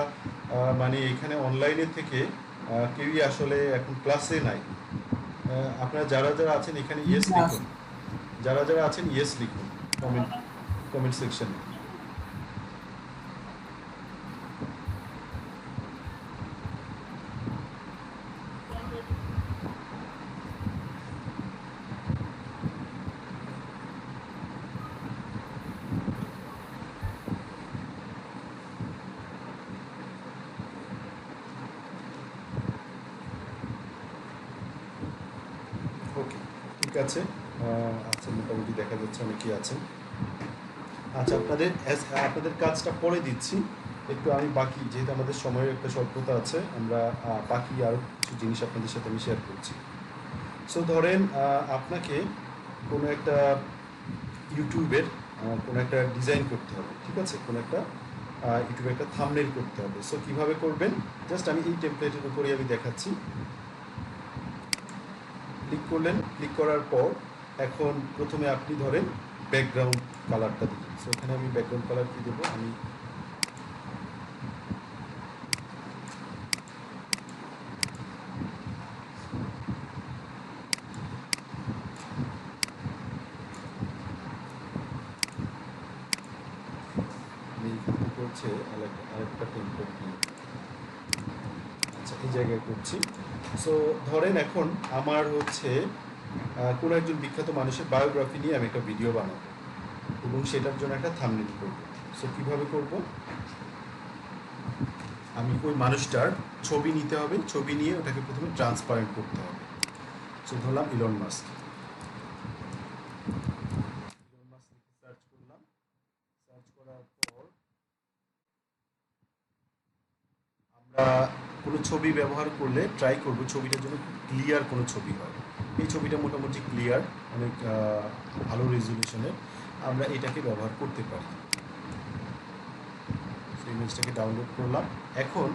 মানে এখানে অনলাইনে থেকে কেউই আসলে এখন ক্লাসে নাই। আপনারা যারা যারা আছেন এখানে ইয়েস লিখুন, যারা যারা আছেন ইয়েস লিখুন কমেন্ট কমেন্ট সেকশনে। ওকে, ঠিক আছে। আচ্ছা মোটামুটি দেখা যাচ্ছে অনেকেই আছেন। আচ্ছা আপনাদের কাজটা পরে দিচ্ছি, একটু আমি বাকি, যেহেতু আমাদের সময়ের একটা স্বল্পতা আছে, আমরা বাকি আরও কিছু জিনিস আপনাদের সাথে আমি শেয়ার করছি। সো ধরেন আপনাকে কোনো একটা ইউটিউবের কোনো একটা ডিজাইন করতে হবে, ঠিক আছে? কোনো একটা ইউটিউবে একটা থাম্বনেইল করতে হবে। সো কীভাবে করবেন, জাস্ট আমি এই টেমপ্লেটের উপরেই আমি দেখাচ্ছি। ক্লিক করলেন, ক্লিক করার পর এখন প্রথমে আপনি ধরেন ব্যাকগ্রাউন্ড কালারটা দিবেন। সো এখানে আমি ব্যাকগ্রাউন্ড কালার কী দেবো, আমি আমি এখান থেকে হচ্ছে আরেকটা টেমপ্লেট নিই। আচ্ছা এই জায়গায় করছি। সো ধরেন এখন আমার হচ্ছে কোনো একজন বিখ্যাত মানুষের বায়োগ্রাফি নিয়ে আমি একটা ভিডিও বানাবো এবং সেটার জন্য একটা থাম্বনেইল করব। সো কীভাবে করব, আমি ওই মানুষটার ছবি নিতে হবে, ছবি নিয়ে ওটাকে প্রথমে ট্রান্সপারেন্ট করতে হবে। সো ধরলাম ইলন মাস্ক, ইলন মাস্ক লিখে সার্চ করলাম। সার্চ করার পর আমরা কোনো ছবি ব্যবহার করলে ট্রাই করব ছবিটার জন্য খুব ক্লিয়ার কোনো ছবি হয়। এই ছবিটা মোটামুটি ক্লিয়ার, অনেক ভালো রেজলিউশনের, আমরা এটাকে ব্যবহার করতে পারি। সেই ইমেজটাকে ডাউনলোড করলাম। এখন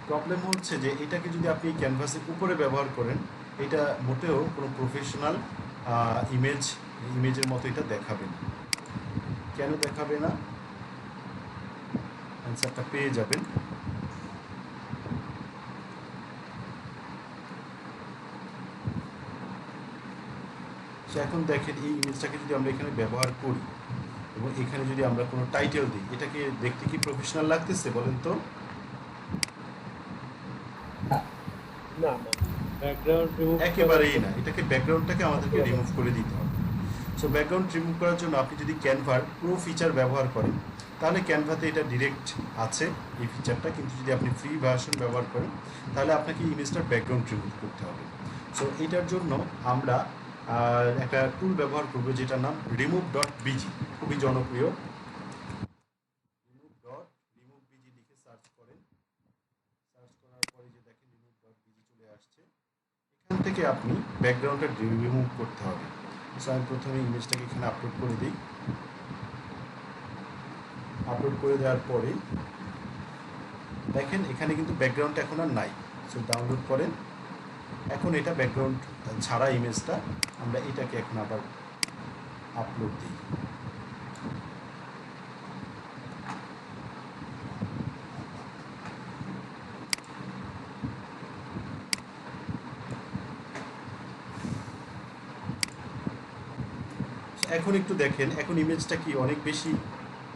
প্রবলেম হচ্ছে যে এটাকে যদি আপনি ক্যানভাসের উপরে ব্যবহার করেন, এটা মোটেও কোনো প্রফেশনাল ইমেজের মতো এটা দেখাবে না। কেন দেখাবে না? অ্যান্সারটা পেয়ে যাবেন। সো এখন দেখেন এই ইমেজটাকে যদি আমরা এখানে ব্যবহার করি এবং এখানে যদি আমরা কোনো টাইটেল দিই, এটাকে দেখতে কি প্রফেশনাল লাগতেছে বলেন তো? না না, ব্যাকগ্রাউন্ড রিমুভ করার একেবারেই না। জন্য এটাকে ব্যাকগ্রাউন্ডটাকে আমাদেরকে আলাদা। রিমুভ করে দিতে হবে। সো ব্যাকগ্রাউন্ড রিমুভ করার জন্য আপনি যদি ক্যানভার প্রো ফিচার ব্যবহার করেন, তাহলে ক্যানভাতে এটা ডিরেক্ট আছে এই ফিচারটা, কিন্তু যদি আপনি ফ্রি ভার্সন ব্যবহার করেন তাহলে আপনাকে ইমেজটার ব্যাকগ্রাউন্ড রিমুভ করতে হবে। সো এটার জন্য আমরা একটা টুল ব্যবহার করব যেটার নাম remove.bg, খুবই জনপ্রিয়। remove.remove.bg লিখে সার্চ করেন। সার্চ করার পরে যে দেখেন remove.bg চলে আসছে, এখান থেকে আপনি ব্যাকগ্রাউন্ডটা রিমুভ করতে হবে। সো আমি প্রথমে ইমেজটাকে এখানে আপলোড করে দিই। আপলোড করে দেওয়ার পরে দেখেন এখানে কিন্তু ব্যাকগ্রাউন্ডটা এখন আর নাই। সো ডাউনলোড করেন। এখন এটা ব্যাকগ্রাউন্ড ছাড়া ইমেজটা, আমরা এটাকে এখন আবার আপলোড দিই। এখন একটু দেখেন, এখন ইমেজটা কি অনেক বেশি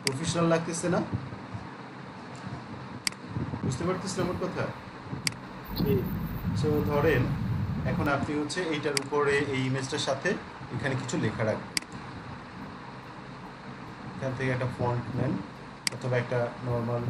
প্রফেশনাল লাগতেছে না? বুঝতে পারতেছেন আমার কথা? জি। সো ধরেন এখন আপনি হচ্ছে এইটার উপরে এই ইমেজটার সাথে এখানে কিছু লেখা রাখবেন। এখান থেকে একটা ফন্ট নেন অথবা একটা নর্মাল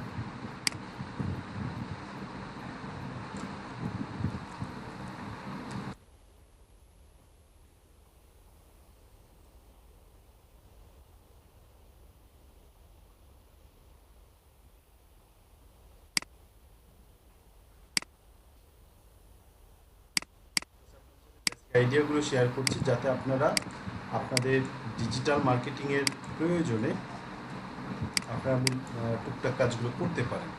আইডিয়াগুলো শেয়ার করছি, যাতে আপনারা আপনাদের ডিজিটাল মার্কেটিংয়ের প্রয়োজনে আপনারা টুকটাক কাজগুলো করতে পারেন।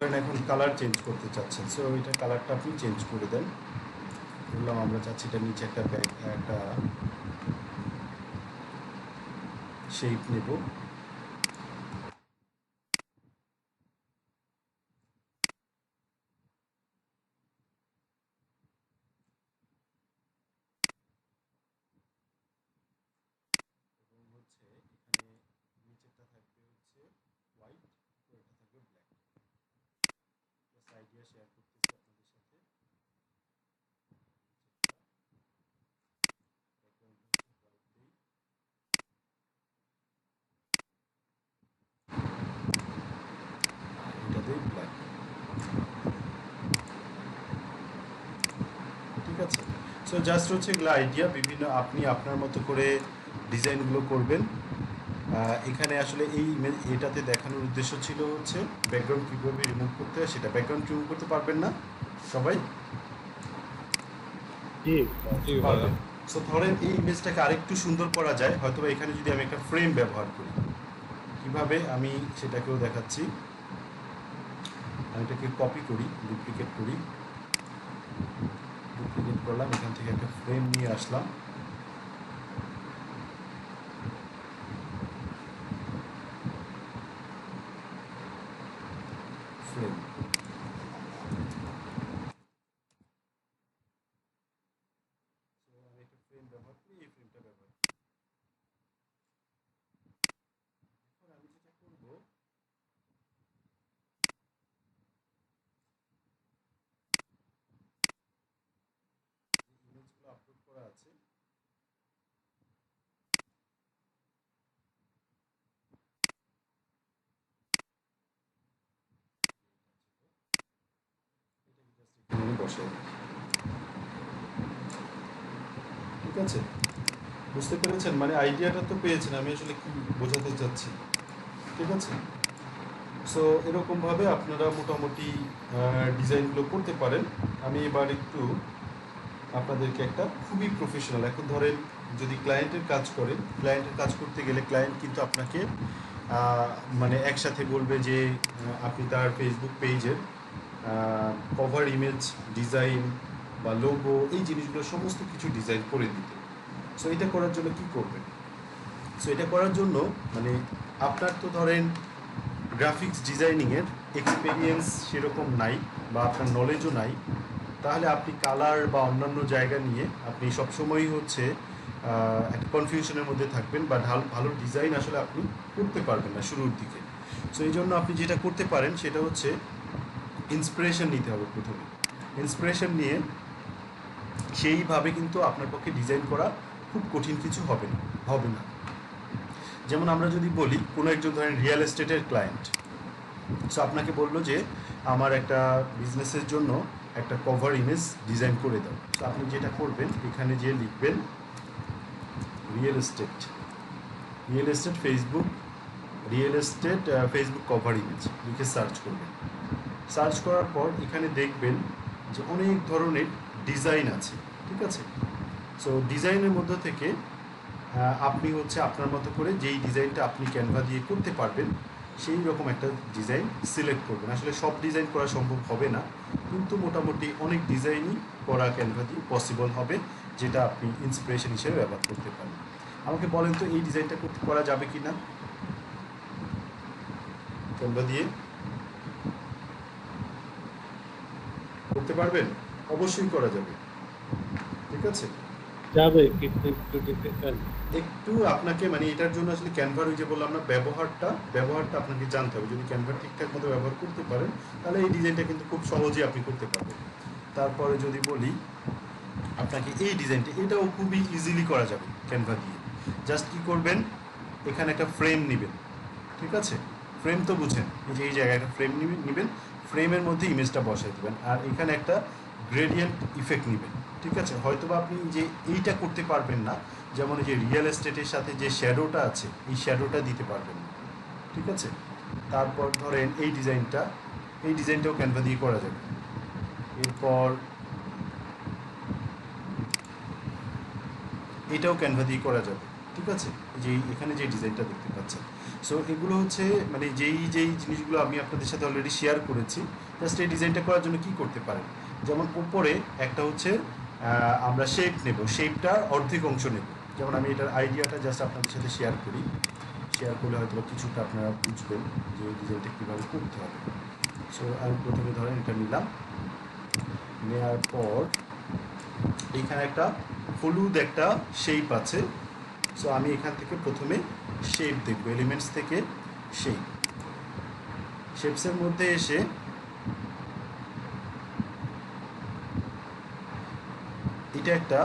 ধরেন এখন কালার চেঞ্জ করতে চাচ্ছেন, সো এটা কালারটা আপনি চেঞ্জ করে দেন। বললাম আমরা চাচ্ছি এটা নিচে একটা শেপ নেব। এবং হচ্ছে এখানে নিচেরটা থাকবে হচ্ছে হোয়াইট, উপরেরটা থাকবে ব্ল্যাক। জাস্ট আইডিয়া শেয়ার করতেছি আপনাদের সাথে। ব্যাকগ্রাউন্ড হচ্ছে হোয়াইট দিই, এটা দিই ব্ল্যাক। ঠিক আছে? সো জাস্ট হচ্ছে এগুলো আইডিয়া, বিভিন্ন আপনি আপনার মতো করে ডিজাইনগুলো করবেন। এখানে আসলে এটাতে দেখানোর উদ্দেশ্য ছিল হচ্ছে ব্যাকগ্রাউন্ড কীভাবে রিমুভ করতে হয় সেটা। ব্যাকগ্রাউন্ড রিমুভ করতে পারবেন না সবাই? জি। জি ভাইয়া। পারবেন। সো ধরেন এই ইমেজটাকে আরেকটু সুন্দর করা যায় হয়তো এখানে যদি আমি একটা ফ্রেম ব্যবহার করি। কিভাবে আমি সেটাকেও দেখাচ্ছি। আমি এটাকে কপি করি, ডুপ্লিকেট করি। ডুপ্লিকেট করলাম, এখান থেকে একটা ফ্রেম নিয়ে আসলাম। ফ্রেম, আমি একটা ফ্রেম ব্যবহার করি, এই ফ্রেমটা ব্যবহার করি। আছে, বসাই দিই। ঠিক আছে, বুঝতে পেরেছেন? মানে আইডিয়াটা তো পেয়েছেন আমি আসলে কি বোঝাতে চাচ্ছি। ঠিক আছে, সো এরকমভাবে আপনারা মোটামুটি ডিজাইনগুলো করতে পারেন। আমি এবার একটু আপনাদেরকে একটা খুবই প্রফেশনাল, এখন ধরেন যদি ক্লায়েন্টের কাজ করেন, ক্লায়েন্টের কাজ করতে গেলে ক্লায়েন্ট কিন্তু আপনাকে মানে একসাথে বলবে যে আপনি তার ফেসবুক পেজের কভার ইমেজ ডিজাইন বা লোগো এই জিনিসগুলো সমস্ত কিছু ডিজাইন করে দিতে। সো এটা করার জন্য কি করবেন? সো এটা করার জন্য মানে আপনার তো ধরেন গ্রাফিক্স ডিজাইনিংয়ের এক্সপিরিয়েন্স সেরকম নাই বা আপনার নলেজও নাই, তাহলে আপনি কালার বা অন্যান্য জায়গা নিয়ে আপনি সবসময়ই হচ্ছে একটা কনফিউশনের মধ্যে থাকবেন বা ভালো ডিজাইন আসলে আপনি করতে পারবেন না শুরুর দিকে। সো এই জন্য আপনি যেটা করতে পারেন সেটা হচ্ছে ইন্সপিরেশন নিতে হবে প্রথমে। ইন্সপিরেশন নিয়ে সেইভাবে কিন্তু আপনার পক্ষে ডিজাইন করা খুব কঠিন কিছু হবে না। যেমন আমরা যদি বলি কোনো একজন ধরেন রিয়েল এস্টেটের ক্লায়েন্ট, সো আপনাকে বললো যে আমার একটা বিজনেসের জন্য একটা কভার ইমেজ ডিজাইন করে দাও। সো আপনি যেটা করবেন এখানে যে লিখবেন real estate Facebook cover image লিখে সার্চ করবেন। সার্চ করার পর এখানে দেখবেন যে অনেক ধরনের ডিজাইন আছে। ঠিক আছে, সো ডিজাইনের মধ্যে থেকে আপনি হচ্ছে আপনার মতো করে যেই ডিজাইনটা আপনি ক্যানভা দিয়ে করতে পারবেন সেই রকম একটা ডিজাইন সিলেক্ট করবেন। আসলে সব ডিজাইন করা সম্ভব হবে না, কিন্তু মোটামুটি অনেক ডিজাইনই করা ক্যানভা দিয়ে পসিবল হবে, যেটা আপনি ইন্সপিরেশন হিসেবে ব্যবহার করতে পারেন। আমাকে বলেন তো এই ডিজাইনটা করা যাবে কি না ক্যানভা দিয়ে? করতে পারবেন? অবশ্যই করা যাবে। ঠিক আছে, যাবে কিন্তু একটু ডিফিকাল্ট। একটু আপনাকে মানে এটার জন্য আসলে ক্যানভার ওই যে বললাম না ব্যবহারটা আপনাকে জানতে হবে। যদি ক্যানভা ঠিকঠাক মতো ব্যবহার করতে পারেন তাহলে এই ডিজাইনটা কিন্তু খুব সহজেই আপনি করতে পারবেন। তারপরে যদি বলি আপনাকে এই ডিজাইনটা, এটাও খুবই ইজিলি করা যাবে ক্যানভা দিয়ে। জাস্ট কি করবেন, এখানে একটা ফ্রেম নেবেন। ঠিক আছে, ফ্রেম তো বুঝেন, এই যে এই জায়গায় একটা ফ্রেম নেবেন, ফ্রেমের মধ্যে ইমেজটা বসাই দেবেন, আর এখানে একটা গ্রেডিয়েন্ট ইফেক্ট নেবেন। ঠিক আছে, হয়তোবা আপনি যে এইটা করতে পারবেন না, যেমন এই যে রিয়েল এস্টেটের সাথে যে শ্যাডোটা আছে এই শ্যাডোটা দিতে পারবেন না। ঠিক আছে, তারপর ধরেন এই ডিজাইনটাও ক্যানভা দিয়ে করা যাবে। এরপর এটাও ক্যানভা দিয়ে করা যাবে। ঠিক আছে, যে এখানে যে ডিজাইনটা দেখতে পাচ্ছেন। সো এগুলো হচ্ছে মানে যেই জিনিসগুলো আমি আপনাদের সাথে অলরেডি শেয়ার করেছি। জাস্ট এই ডিজাইনটা করার জন্য কি করতে পারেন, যেমন উপরে একটা হচ্ছে আমরা শেপ নেব, শেপটার অর্ধেক অংশ নেব। যেমন আমি এটার আইডিয়াটা জাস্ট আপনাদের সাথে শেয়ার করলে হয়তো কিছুটা আপনারা বুঝবেন যে এই ডিজাইনটা কীভাবে করতে হবে। সো আমি প্রথমে ধরেন এটা নিলাম, নেওয়ার পর এইখানে একটা হলুদ একটা শেপ আছে। সো আমি এখান থেকে প্রথমে শেপ দেখব, এলিমেন্টস থেকে শেপসের মধ্যে এসে এটা একটা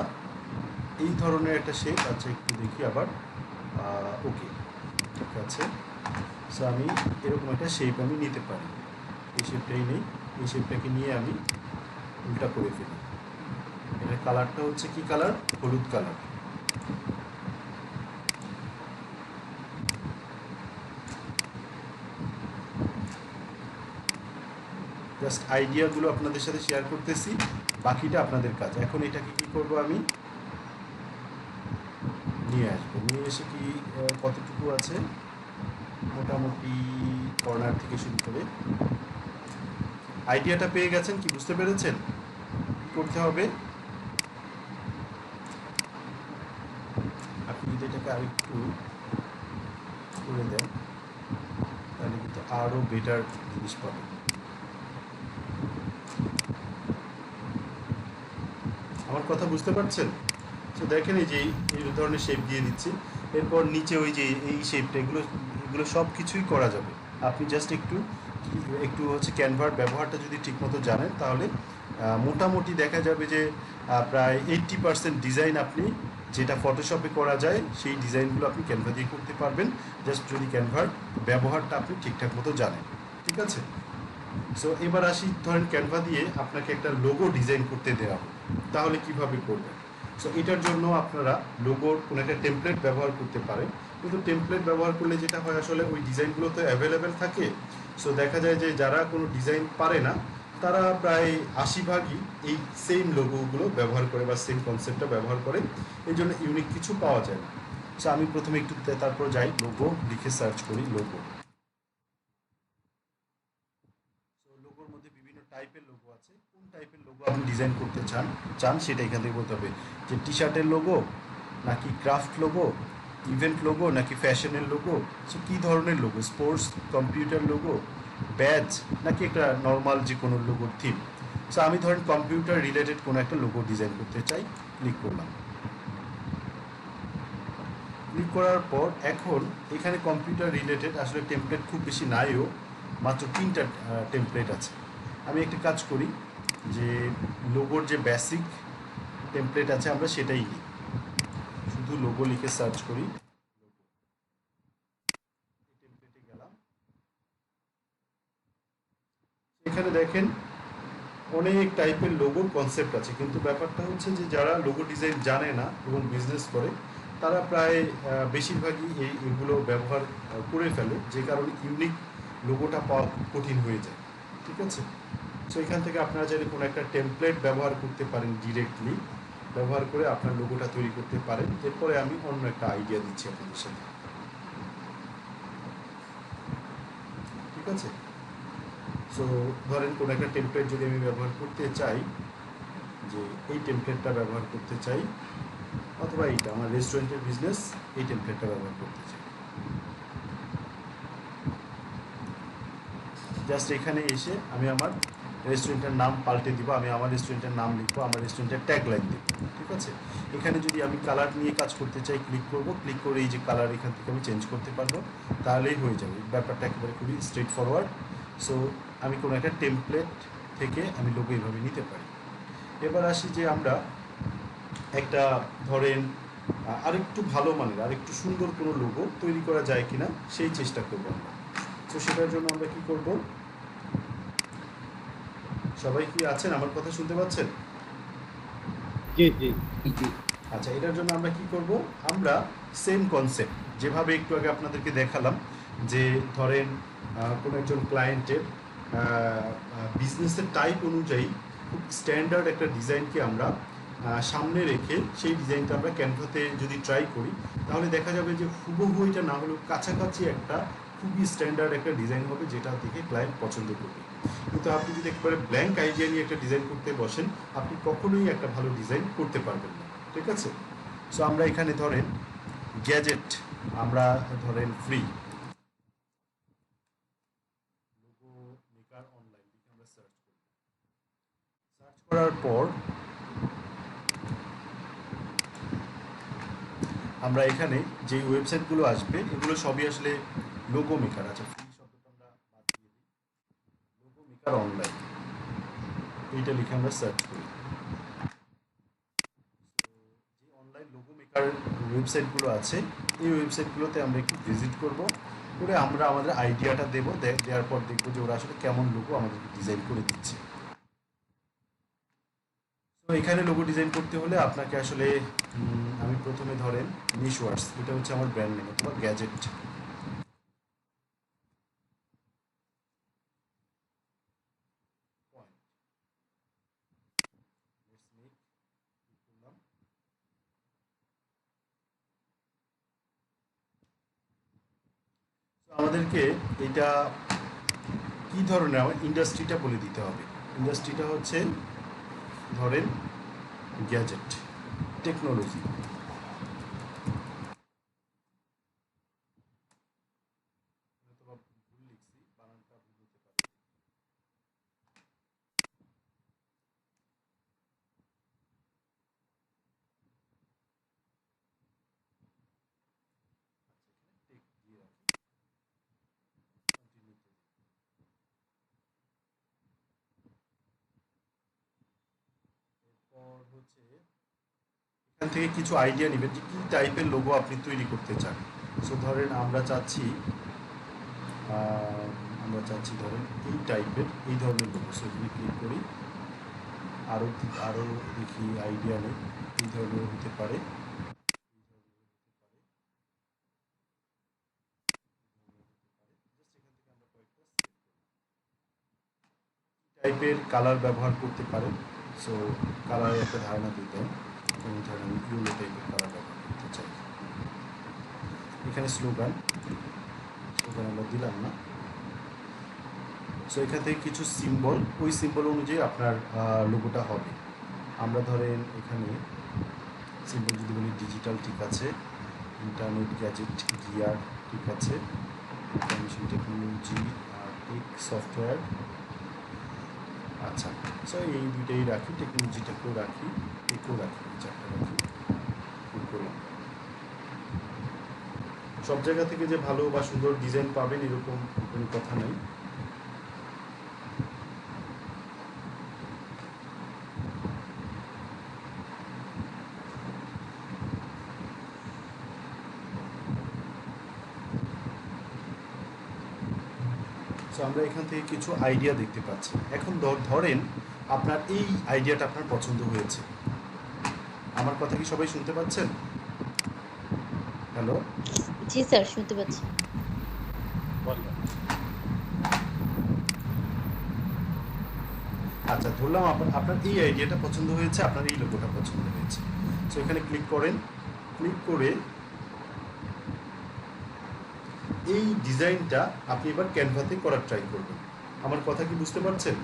এই ধরনের একটা শেপ আছে, একটু দেখি আবার। ওকে, ঠিক আছে। সো আমি এরকম একটা শেপ আমি নিতে পারি, এই শেপটাই নেই, এই শেপটাকে নিয়ে আমি উল্টা করে ফেলি। এটার কালারটা হচ্ছে কি কালার? হলুদ কালার। জাস্ট আইডিয়াগুলো আপনাদের সাথে শেয়ার করতেছি, বাকিটা আপনাদের কাজ। এখন এটাকে কি করব, আমি নিয়ে আসবো, নিয়ে এসে কি কতটুকু আছে মোটামুটি কর্নার থেকে শুরু করে। আইডিয়াটা পেয়ে গেছেন কি? বুঝতে পেরেছেন কি করতে হবে? আপনি যদি এটাকে আরেকটু করে দেন তাহলে কিন্তু আরও বেটার জিনিস পাবেন। আমার কথা বুঝতে পারছেন? তো দেখেন এই যে এই ধরনের শেপ দিয়ে দিচ্ছি, এরপর নিচে ওই যে এই শেপটা, এগুলো সব কিছুই করা যাবে। আপনি জাস্ট একটু কি একটু হচ্ছে ক্যানভার ব্যবহারটা যদি ঠিকমতো জানেন তাহলে মোটামুটি দেখা যাবে যে প্রায় 80% ডিজাইন আপনি যেটা ফটোশপে করা যায় সেই ডিজাইনগুলো আপনি ক্যানভা দিয়ে করতে পারবেন, জাস্ট যদি ক্যানভার ব্যবহারটা আপনি ঠিকঠাক মতো জানেন। ঠিক আছে? সো এবার আসি, ধরেন ক্যানভা দিয়ে আপনাকে একটা লোগো ডিজাইন করতে দেওয়া হবে, তাহলে কিভাবে করবেন? সো এটার জন্য আপনারা লোগোর কোনো একটা টেমপ্লেট ব্যবহার করতে পারেন, কিন্তু টেমপ্লেট ব্যবহার করলে যেটা হয় আসলে ওই ডিজাইনগুলো তো অ্যাভেলেবেল থাকে। সো দেখা যায় যে যারা কোনো ডিজাইন পারে না তারা প্রায় 80 ভাগই এই সেম লোগোগুলো ব্যবহার করে বা সেম কনসেপ্টটা ব্যবহার করে, এই জন্য ইউনিক কিছু পাওয়া যায় না। সো আমি প্রথমে একটু তারপর যাই, লোগো লিখে সার্চ করি লোগো। তো লোগোর মধ্যে বিভিন্ন টাইপের লোগো আছে, কোন টাইপের লোগো আপনি ডিজাইন করতে চান চান সেটা এখান থেকে বলতে হবে, যে টি শার্টের লোগো নাকি ক্রাফট লোগো, ইভেন্ট লোগো নাকি ফ্যাশনের লোগো, সো কী ধরনের logo, sports computer logo, badge নাকি একটা নর্মাল যে কোনো লোগোর থিম। সো আমি ধরেন কম্পিউটার রিলেটেড কোনো একটা লোগো ডিজাইন করতে চাই, ক্লিক করলাম। ক্লিক করার পর এখন এখানে কম্পিউটার রিলেটেড আসলে টেমপ্লেট খুব বেশি নাইও, মাত্র 3টা টেমপ্লেট আছে। আমি একটি কাজ করি, যে লোগোর যে বেসিক টেমপ্লেট আছে আমরা সেটাই নিই, শুধু লোগো লিখে সার্চ করি, টেমপ্লেটে গেলাম। এখানে দেখেন অনেক টাইপের লোগোর কনসেপ্ট আছে, কিন্তু ব্যাপারটা হচ্ছে যে যারা লোগো ডিজাইন জানে না এবং বিজনেস করে তারা প্রায় বেশিরভাগই এগুলো ব্যবহার করে ফেলে, যে কারণে ইউনিক লোগোটা পাওয়া কঠিন হয়ে যায়। ঠিক আছে? সো এখান থেকে আপনারা চাইলে কোনো একটা টেমপ্লেট ব্যবহার করতে পারেন, ডিরেক্টলি ব্যবহার করে আপনার লোগোটা তৈরি করতে পারেন। এরপরে আমি অন্য একটা আইডিয়া দিচ্ছি আপনাদের সাথে। ঠিক আছে? সো ধরেন কোনো একটা টেমপ্লেট যদি আমি ব্যবহার করতে চাই, যে এই টেমপ্লেটটা ব্যবহার করতে চাই, অথবা এইটা আমার রেস্টুরেন্টের বিজনেস, এই টেমপ্লেটটা ব্যবহার করতে চাই, জাস্ট এখানে এসে আমি আমার রেস্টুরেন্টের নাম পাল্টে দিব, আমি আমার রেস্টুরেন্টের নাম লিখবো, আমার রেস্টুরেন্টের ট্যাগলাইন দিব। ঠিক আছে? এখানে যদি আমি কালার নিয়ে কাজ করতে চাই, ক্লিক করব, ক্লিক করে এই যে কালার এখান থেকে আমি চেঞ্জ করতে পারবো, তাহলেই হয়ে যাবে। ব্যাপারটা একেবারে খুবই স্ট্রেট ফরওয়ার্ড। সো আমি কোনো একটা টেমপ্লেট থেকে আমি লোগো এইভাবে নিতে পারি। এবার আসি যে আমরা একটা ধরেন আরেকটু ভালো মানের আরেকটু সুন্দর কোনো লোগো তৈরি করা যায় কিনা সেই চেষ্টা করবো আমরা। তো সেটার জন্য আমরা কি করব, সবাই কি আছেন, আমার কথা শুনতে পাচ্ছেন? জি জি। আচ্ছা, এটার জন্য আমরা কি করব, আমরা সেম কনসেপ্ট যেভাবে একটু আগে আপনাদেরকে দেখালাম, যে ধরেন কোনো একজন ক্লায়েন্টের বিজনেসের টাইপ অনুযায়ী খুব স্ট্যান্ডার্ড একটা ডিজাইনকে আমরা সামনে রেখে সেই ডিজাইনটা আমরা ক্যানভাতে যদি ট্রাই করি, তাহলে দেখা যাবে যে হুবহু এটা না হলেও কাছাকাছি একটা খুবই স্ট্যান্ডার্ড একটা ডিজাইন হবে, যেটা দেখে ক্লায়েন্ট পছন্দ করবে। কিন্তু আপনি যদি একেবারে ব্ল্যাঙ্ক আইডিয়া নিয়ে একটা ডিজাইন করতে বসেন, আপনি কখনোই একটা ভালো ডিজাইন করতে পারবেন না। ঠিক আছে? সো আমরা এখানে ধরেন গ্যাজেট, আমরা ধরেন ফ্রি লোগো মেকার অনলাইন লিখে আমরা সার্চ করব। সার্চ করার পর আমরা এখানে যে ওয়েবসাইটগুলো আসবে এগুলো সবই আসলে লোগো মেকার। আচ্ছা, ফ্রি শব্দটা আমরা বাদ দিয়ে দিই, লোগো মেকার অনলাইন এইটা লিখে আমরা সার্চ করি। যে অনলাইন লোগো মেকার ওয়েবসাইটগুলো আছে এই ওয়েবসাইটগুলোতে আমরা একটু ভিজিট করব, করে আমরা আমাদের আইডিয়াটা দেবো, দেওয়ার পর দেখবো যে ওরা আসলে কেমন লোগো আমাদেরকে ডিজাইন করে দিচ্ছে। তো এখানে লোগো ডিজাইন করতে হলে আপনাকে আসলে আমি প্রথমে ধরেন নিশওয়ার্স, এটা হচ্ছে আমার ব্র্যান্ড নেম, অথবা গ্যাজেট পয়েন্ট, লেটস মেক করলাম। তো আমাদেরকে এটা কি ধরনের, আমার ইন্ডাস্ট্রিটা বলে দিতে হবে। ইন্ডাস্ট্রিটা হচ্ছে ধরেন গ্যাজেট টেকনোলজি, অথবা ভুল লিখছি, বানানটা ভুল হতে পারে। আচ্ছা, এখানে টেক দিয়ে রাখি, কন্টিনিউতে। হচ্ছে এখান থেকে কিছু আইডিয়া নেবেন যে কী টাইপের লোগো আপনি তৈরি করতে চান। সো ধরেন আমরা চাচ্ছি ধরেন এই টাইপের এই ধরনের লোগো। সো এখানে ক্লিক করি, আরও আরও দেখি আইডিয়া নেই, এই ধরনের হতে পারে, টাইপের কালার ব্যবহার করতে পারেন। সো কালারের একটা ধারণা দিতে হয়, যেমন ধরেন আমি ইউলো টাইপের কালার ব্যবহার করতে চাই। এখানে স্লোগান আমরা দিলাম না। সো এখান থেকে কিছু সিম্বল, ওই সিম্বল অনুযায়ী আপনার লোগোটা হবে। আমরা ধরেন এখানে সিম্বল যদি বলি ডিজিটাল, ঠিক আছে, ইন্টারনেট গ্যাজেট গিয়ার, ঠিক আছে, ইনফরমেশন টেকনোলজি, টেক সফটওয়্যার, আচ্ছা। সো এই দুইটাই রাখি, টেকনোলজিটাকেও রাখি, টেকও রাখি, চারটা রাখি, করলাম। সব জায়গা থেকে যে ভালো বা সুন্দর ডিজাইন পাবেন এরকম কোনো কথা নেই। সো আমরা এখান থেকে কিছু আইডিয়া দেখতে পাচ্ছি। এখন ধরেন আপনার এই আইডিয়াটা আপনার পছন্দ হয়েছে। আমার কথা কি সবাই শুনতে পাচ্ছেন? হ্যালো, জি স্যার, শুনতে পাচ্ছি। বললাম আচ্ছা, ধরলাম আপনার এই আইডিয়াটা পছন্দ হয়েছে, আপনার এই লোগোটা পছন্দ হয়েছে। সো এখানে ক্লিক করেন, ক্লিক করে এই ডিজাইনটা আপনি এবার ক্যানভাতে করার ট্রাই করবেন। আমার কথা কি বুঝতে পারছেন?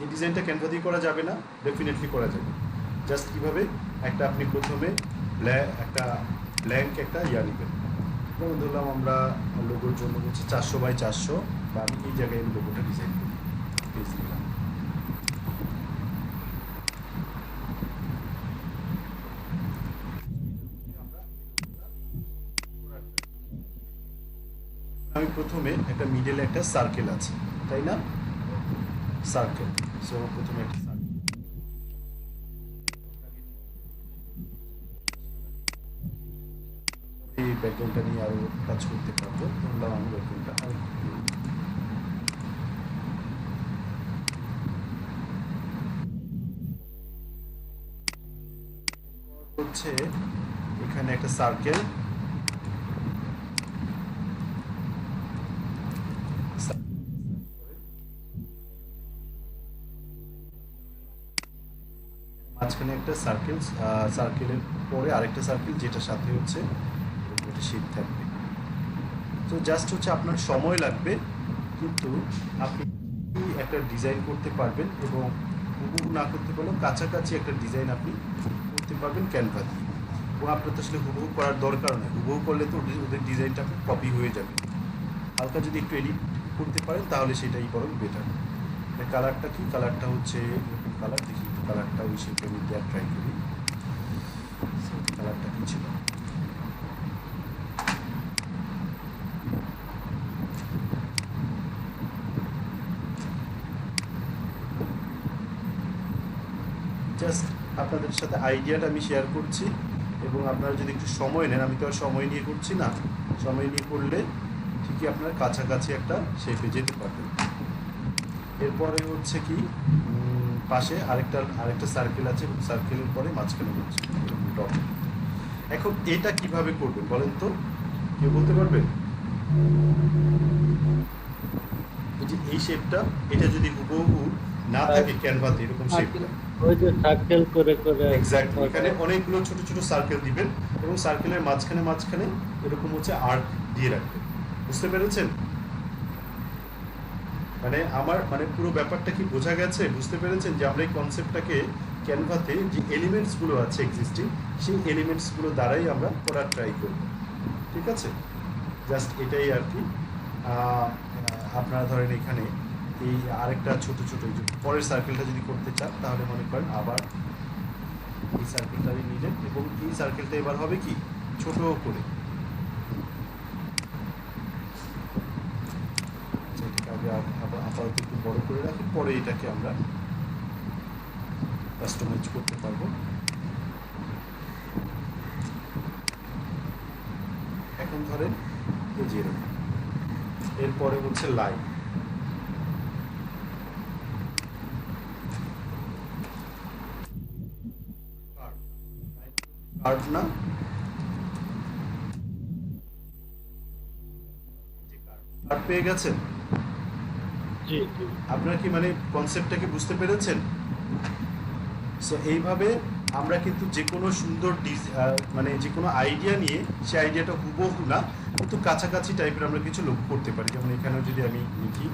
এই ডিজাইনটা ক্যানভাতেই করা যাবে না, ডেফিনেটলি করা যাবে। জাস্ট কীভাবে, একটা আপনি প্রথমে ব্ল্যাঙ্ক একটা নেবেন। যেমন ধরলাম আমরা লোগোর জন্য হচ্ছে 400x400, বা আমি এই জায়গায় আমি লোগোটা ডিজাইন করি, পেজ দিলাম। আমি প্রথমে একটা মিডলে একটা সার্কেল আছে, তাই না? সার্কেল। সো প্রথমে একটা সার্কেল, এই ব্যাকগ্রাউন্ডটা নিয়ে আরো কাজ করতে পারবো। ধরলাম আমি ব্যাকগ্রাউন্ডটা হচ্ছে এখানে একটা সার্কেল, মাঝখানে একটা সার্কেল, সার্কেলের পরে আরেকটা সার্কেল, যেটার সাথে হচ্ছে একটা শেপ থাকবে। তো জাস্ট হচ্ছে আপনার সময় লাগবে, কিন্তু আপনি একটা ডিজাইন করতে পারবেন, এবং হুবহু না করতে পারলেও কাছাকাছি একটা ডিজাইন আপনি করতে পারবেন ক্যানভা দিয়ে। এবং আপনার তো আসলে হুবহু করার দরকার নেই, হুবহু করলে তো ওদের ডিজাইনটা কপি হয়ে যাবে। হালকা যদি একটু এডিট করতে পারেন তাহলে সেটাই বরং বেটার। কালারটা কি, কালারটা হচ্ছে এরকম কালার, দেখি কালারটা ওই শেপের মধ্যে ট্রাই করি। কালারটা কি ছিল? জাস্ট আপনাদের সাথে আইডিয়াটা আমি শেয়ার করছি, এবং আপনারা যদি একটু সময় নেন, আমি তো আর সময় নিয়ে করছি না, সময় নিয়ে করলে ঠিকই আপনার কাছাকাছি একটা শেপে যেতে পারবেন। এরপরে হচ্ছে কি, পাশে আরেকটা সার্কেল আছে, এবং সার্কেলের পরে মাঝখানে হচ্ছে ডট। এখন এটা কিভাবে করবেন বলেন তো, কেউ বলতে পারবেন? এই শেপটা, এটা যদি হুবহু না থাকে ক্যানভাতে এরকম শেপটা, ওই যে সার্কেল করে করে এক্স্যাক্টলি এখানে অনেকগুলো ছোট ছোট সার্কেল দিবেন, এবং সার্কেলের মাঝখানে মাঝখানে এরকম হচ্ছে আর্ক দিয়ে রাখবেন। বুঝতে পেরেছেন? মানে আমার পুরো ব্যাপারটা কি বোঝা গেছে? বুঝতে পেরেছেন যে আমরা এই কনসেপ্টটাকে ক্যানভাতে যে এলিমেন্টসগুলো আছে এক্সিস্টিং, সেই এলিমেন্টসগুলো দ্বারাই আমরা করার ট্রাই করব। ঠিক আছে, জাস্ট এটাই আর কি। আপনারা ধরেন এখানে এই আরেকটা ছোট ছোট পরের সার্কেলটা যদি করতে চান, তাহলে মনে করেন আবার এই সার্কেলটাই নিলেন, এবং এই সার্কেলটা এবার হবে কি ছোট করে, এটাকে আগে আপাতত একটু বড় করে রাখি, পরে এটাকে আমরা কাস্টমাইজ করতে পারবো। এখন ধরেন এই যে এরকম। এরপরে হচ্ছে লাইন, কার্ভ না, কার্ভ পেয়ে গেছেন? জি জি। আপনারা কি মানে কনসেপ্টটাকে বুঝতে পেরেছেন? সো এইভাবে আমরা কিন্তু যে কোনো সুন্দর মানে যে কোনো আইডিয়া নিয়ে সেই আইডিয়াটা হুবহু না কিন্তু কাছাকাছি টাইপের আমরা কিছু লক্ষ্য করতে পারি। যেমন এখানেও যদি আমি লিখি,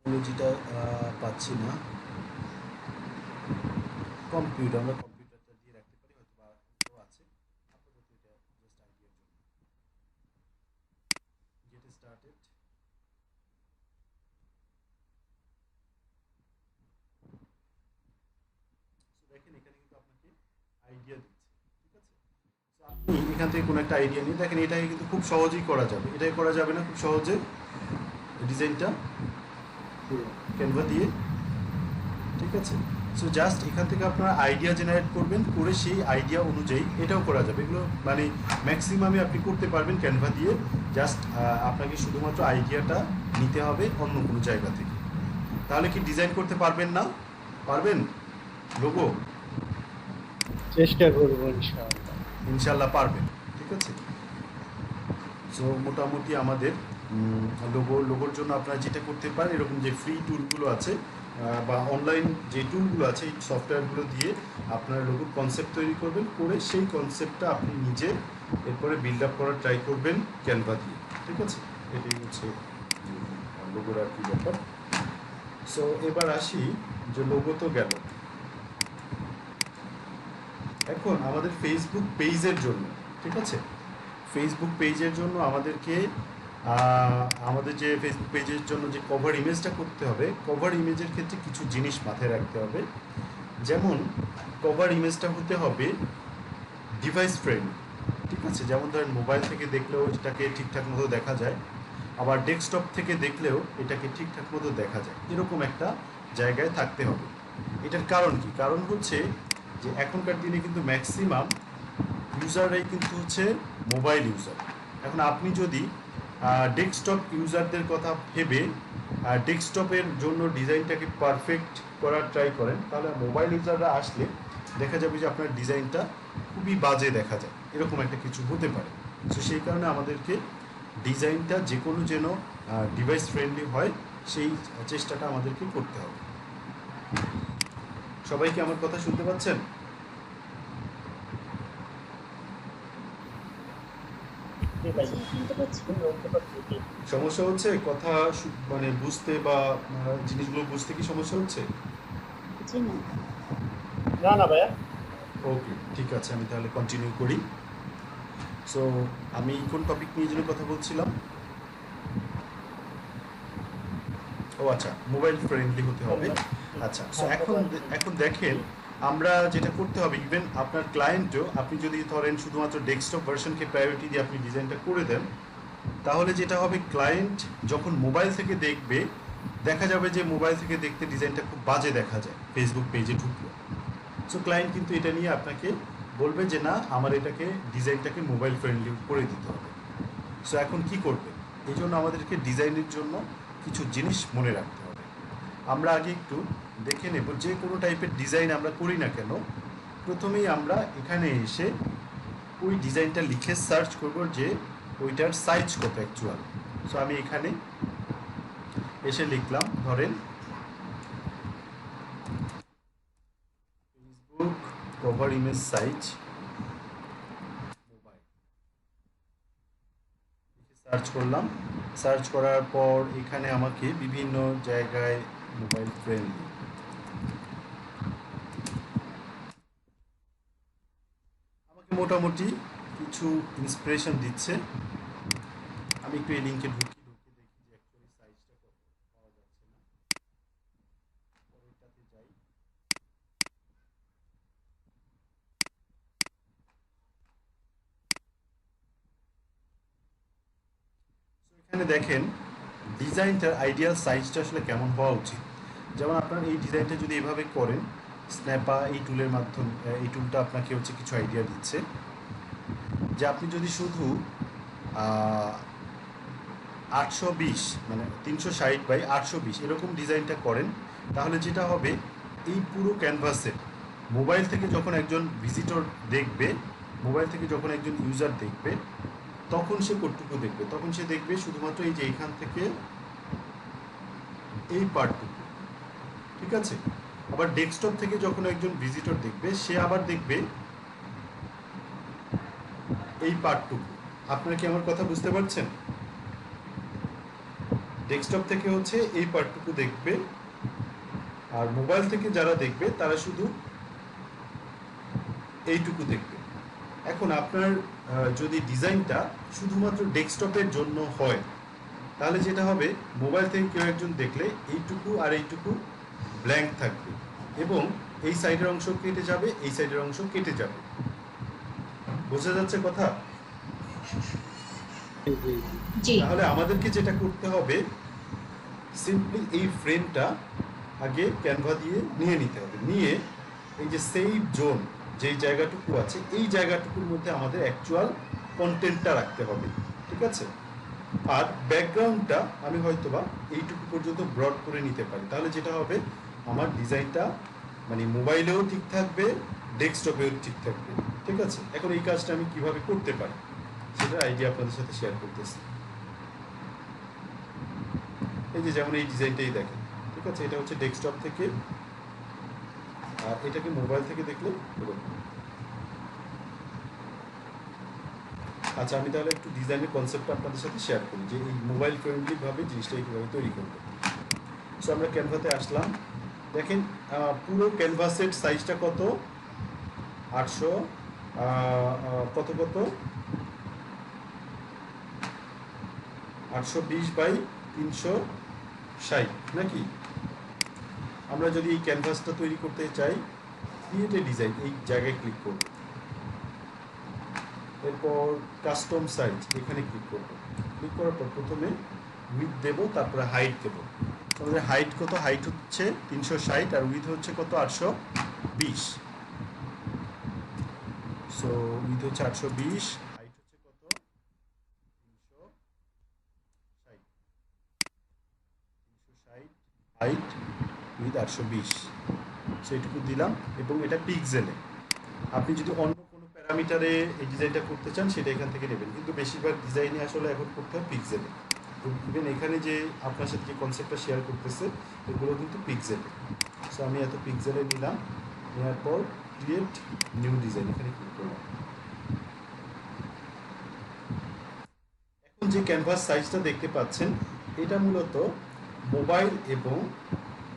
টেকনোলজিটা পাচ্ছি না, কম্পিউটার, আমরা কম্পিউটারটা দিয়ে রাখতে পারি, হয়তো বা এটাও আছে। আপাতত এটা জাস্ট আইডিয়ার জন্য। Get started. দেখেন এখানে কিন্তু আপনাকে আইডিয়া দিচ্ছে, ঠিক আছে? So আপনি এখান থেকে কোনো একটা আইডিয়া নিয়ে দেখেন, এটাকে কিন্তু খুব সহজেই করা যাবে। এটাই করা যাবে না খুব সহজে ডিজাইনটা ক্যানভা দিয়ে, ঠিক আছে? সো জাস্ট এখান থেকে আপনারা আইডিয়া জেনারেট করবেন, করে সেই আইডিয়া অনুযায়ী এটাও করা যাবে। এগুলো মানে ম্যাক্সিমামে আপনি করতে পারবেন ক্যানভা দিয়ে। জাস্ট আপনাকে শুধুমাত্র আইডিয়াটা নিতে হবে অন্য কোনো জায়গা থেকে। তাহলে কি ডিজাইন করতে পারবেন না? পারবেন লোগো? চেষ্টা করবো ইনশাআল্লাহ। ইনশাল্লাহ পারবেন, ঠিক আছে? সো মোটামুটি আমাদের লোগোর জন্য আপনারা যেটা করতে পারেন, এরকম যে ফ্রি টুলগুলো আছে বা অনলাইন যে টুলগুলো আছে, এই সফটওয়্যারগুলো দিয়ে আপনারা লোগোর কনসেপ্ট তৈরি করবেন, করে সেই কনসেপ্টটা আপনি নিজে এরপরে বিল্ড আপ করার ট্রাই করবেন ক্যানভা দিয়ে, ঠিক আছে? এটাই হচ্ছে লোগোর আর কি ব্যাপার। সো এবার আসি যে লোগো তো গেল, এখন আমাদের ফেসবুক পেজের জন্য, ঠিক আছে? ফেসবুক পেজের জন্য আমাদেরকে আমাদের যে ফেসবুক পেজের জন্য যে কভার ইমেজটা করতে হবে, কভার ইমেজের ক্ষেত্রে কিছু জিনিস মাথায় রাখতে হবে। যেমন কভার ইমেজটা হতে হবে ডিভাইস ফ্রেন্ডলি, ঠিক আছে? যেমন ধরেন মোবাইল থেকে দেখলেও এটাকে ঠিকঠাক মতো দেখা যায়, আবার ডেস্কটপ থেকে দেখলেও এটাকে ঠিকঠাক মতো দেখা যায়, এরকম একটা জায়গায় থাকতে হবে। এটার কারণ কি? কারণ হচ্ছে যে এখনকার দিনে কিন্তু ম্যাক্সিমাম ইউজাররাই কিন্তু হচ্ছে মোবাইল ইউজার। এখন আপনি যদি ডেস্কটপ ইউজারদের কথা ভেবে ডেস্কটপের জন্য ডিজাইনটাকে পারফেক্ট করার ট্রাই করেন, তাহলে মোবাইল ইউজাররা আসলে দেখা যাবে যে আপনার ডিজাইনটা খুবই বাজে দেখা যায়, এরকম একটা কিছু হতে পারে। সো সেই কারণে আমাদেরকে ডিজাইনটা যে কোনো যেন ডিভাইস ফ্রেন্ডলি হয়, সেই চেষ্টাটা আমাদেরকে করতে হবে। সবাই কি আমার কথা শুনতে পাচ্ছেন? জি ভাই, জি, শুনতে পাচ্ছি। শুনতে পাচ্ছি, জি। সমস্যা হচ্ছে কথা মানে বুঝতে বা জিনিসগুলো বুঝতে কি সমস্যা হচ্ছে? জি না। না না ভাইয়া। ওকে, ঠিক আছে, আমি তাহলে কন্টিনিউ করি। সো আমি কোন টপিক নিয়ে যেন কথা বলছিলাম? ও আচ্ছা, মোবাইল ফ্রেন্ডলি হতে হবে। আচ্ছা, সো এখন দেখেন আমরা যেটা করতে হবে, ইভেন আপনার ক্লায়েন্টও, আপনি যদি ধরেন শুধুমাত্র ডেস্কটপ ভার্সনকে প্রায়োরিটি দিয়ে আপনি ডিজাইনটা করে দেন, তাহলে যেটা হবে, ক্লায়েন্ট যখন মোবাইল থেকে দেখবে, দেখা যাবে যে মোবাইল থেকে দেখতে ডিজাইনটা খুব বাজে দেখা যায় ফেসবুক পেজে ঢুকলে। সো ক্লায়েন্ট কিন্তু এটা নিয়ে আপনাকে বলবে যে না, আমার এটাকে ডিজাইনটাকে মোবাইল ফ্রেন্ডলি করে দিতে হবে। সো এখন কি করবে? এই জন্য আমাদেরকে ডিজাইনের জন্য কিছু জিনিস মনে রাখতে হবে। আমরা আগে একটু দেখে নেব, যে কোনো টাইপের ডিজাইন আমরা করি না কেন, প্রথমেই আমরা এখানে এসে ওই ডিজাইনটা লিখে সার্চ করব যে ওইটার সাইজ কত অ্যাকচুয়াল। সো আমি এখানে এসে লিখলাম, ধরেন Facebook cover image size mobile, search করলাম। সার্চ করার পর এখানে আমাকে বিভিন্ন জায়গায় মোবাইল ফ্রেন্ডলি, মোটামুটি কিছু ইন্সপিরেশন দিচ্ছে। আমি একটু এই লিঙ্কে ঢুকি, দেখি যে অ্যাকচুয়ালি সাইজটা কত পাওয়া যাচ্ছে না। পরেরটাতে যাই। এখানে দেখেন ডিজাইনটার আইডিয়াল সাইজটা আসলে কেমন হওয়া উচিত। যেমন আপনার এই ডিজাইনটা যদি এভাবে করেন, স্ন্যাপা এই টুলের মাধ্যমে, এই টুলটা আপনাকে হচ্ছে কিছু আইডিয়া দিচ্ছে যে আপনি যদি শুধু 820 মানে 360/820 এরকম ডিজাইনটা করেন, তাহলে যেটা হবে এই পুরো ক্যানভাসে মোবাইল থেকে যখন একজন ভিজিটর দেখবে, মোবাইল থেকে যখন একজন ইউজার দেখবে, তখন সে কতটুকু দেখবে? তখন সে দেখবে শুধুমাত্র এই যে এইখান থেকে এই পার্টটুকু, ঠিক আছে? আবার ডেস্কটপ থেকে যখন একজন ভিজিটর দেখবে, সে আবার দেখবে এই পার্টটুকু। আপনারা কি আমার কথা বুঝতে পারছেন? ডেস্কটপ থেকে হচ্ছে এই পার্টটুকু দেখবে, আর মোবাইল থেকে যারা দেখবে তারা শুধু এইটুকু দেখবে। এখন আপনার যদি ডিজাইনটা শুধুমাত্র ডেস্কটপের জন্য হয়, তাহলে যেটা হবে মোবাইল থেকে কেউ একজন দেখলে এইটুকু আর এইটুকু ব্ল্যাঙ্ক থাকবে, এবং এই সাইডের অংশ কেটে যাবে, এই সাইডের অংশ কেটে যাবে। বোঝা যাচ্ছে কথা? জি তাহলে আমাদেরকে যেটা করতে হবে, সিম্পলি এই ফ্রেমটা আগে ক্যানভা দিয়ে নিয়ে নিতে হবে, নিয়ে এই যে সেভ জোন যেই জায়গাটুকু আছে, এই জায়গাটুকুর মধ্যে আমাদের অ্যাকচুয়াল কন্টেন্টটা রাখতে হবে, ঠিক আছে? আর ব্যাকগ্রাউন্ডটা আমি হয়তোবা এইটুকু পর্যন্ত ব্রড করে নিতে পারি, তাহলে যেটা হবে আমার ডিজাইনটা মানে মোবাইলেও ঠিক থাকবে, ডেস্কটপেও ঠিক থাকবে, ঠিক আছে? এখন এই কাজটা আমি কিভাবে করতে পারি সেটার আইডিয়া আপনাদের সাথে শেয়ার করতেছি। এই যে যেমন এই ডিজাইনটাই দেখেন, ঠিক আছে? এটা হচ্ছে ডেস্কটপ থেকে, আর এটাকে মোবাইল থেকে দেখলে এরকম। আচ্ছা, আমি তাহলে একটু ডিজাইনের কনসেপ্টটা আপনাদের সাথে শেয়ার করি যে এই মোবাইল ফ্রেন্ডলিভাবে জিনিসটা কীভাবে তৈরি করবো। সো আমরা ক্যানভাতে আসলাম, দেখেন পুরো ক্যানভাসের সাইজটা কত? 800 কত 820/360 নাকি? আমরা যদি এই ক্যানভাসটা তৈরি করতে চাই, ক্রিয়েট এ ডিজাইন এই জায়গায় ক্লিক করব, এরপর কাস্টম সাইজ এখানে ক্লিক করব। ক্লিক করার পর প্রথমে উইথ দেব, তারপরে হাইট দেব। আমাদের হাইট কত? হাইট হচ্ছে 360 আর উইথ হচ্ছে কত? 820। সো উইথ হচ্ছে 820, হাইট হচ্ছে কত? 360 হাইট উইথ 820। সো এটুকু দিলাম, এবং এটা পিক্সেলে। আপনি যদি অন্য কোনো প্যারামিটারে এই ডিজাইনটা করতে চান সেটা এখান থেকে নেবেন, কিন্তু বেশিরভাগ ডিজাইনে আসলে এখন করতে হয় পিক্সেলে। ইভেন এখানে যে আপনার সাথে যে কনসেপ্টটা শেয়ার করতেছে এগুলো কিন্তু পিক্সেলে। সো আমি এত পিক্সেলে নিলাম, নেওয়ার পর ক্রিয়েট নিউ ডিজাইন এখানে ক্লিক করলাম। এখন যে ক্যানভাস সাইজটা দেখতে পাচ্ছেন, এটা মূলত মোবাইল এবং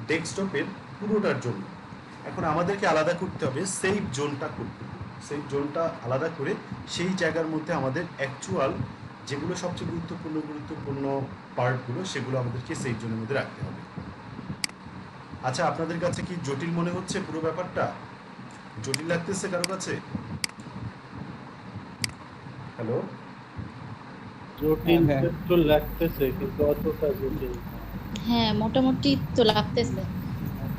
ডেস্কটপের পুরোটার জন্য। এখন আমাদেরকে আলাদা করতে হবে সেভ জোনটা করতে, সেভ জোনটা আলাদা করে সেই জায়গার মধ্যে আমাদের অ্যাকচুয়াল যেগুলো সবচেয়ে গুরুত্বপূর্ণ পার্টগুলো, সেগুলো আমাদেরকে সেভ জোনের মধ্যে রাখতে হবে। আচ্ছা, আপনাদের কাছে কি জটিল মনে হচ্ছে পুরো ব্যাপারটা? জটিল লাগতেছে কারো কাছে? হ্যালো, জটিল তো লাগতেছে, কিন্তু অতটা জটিল না। হ্যাঁ মোটামুটি তো লাগতেছে।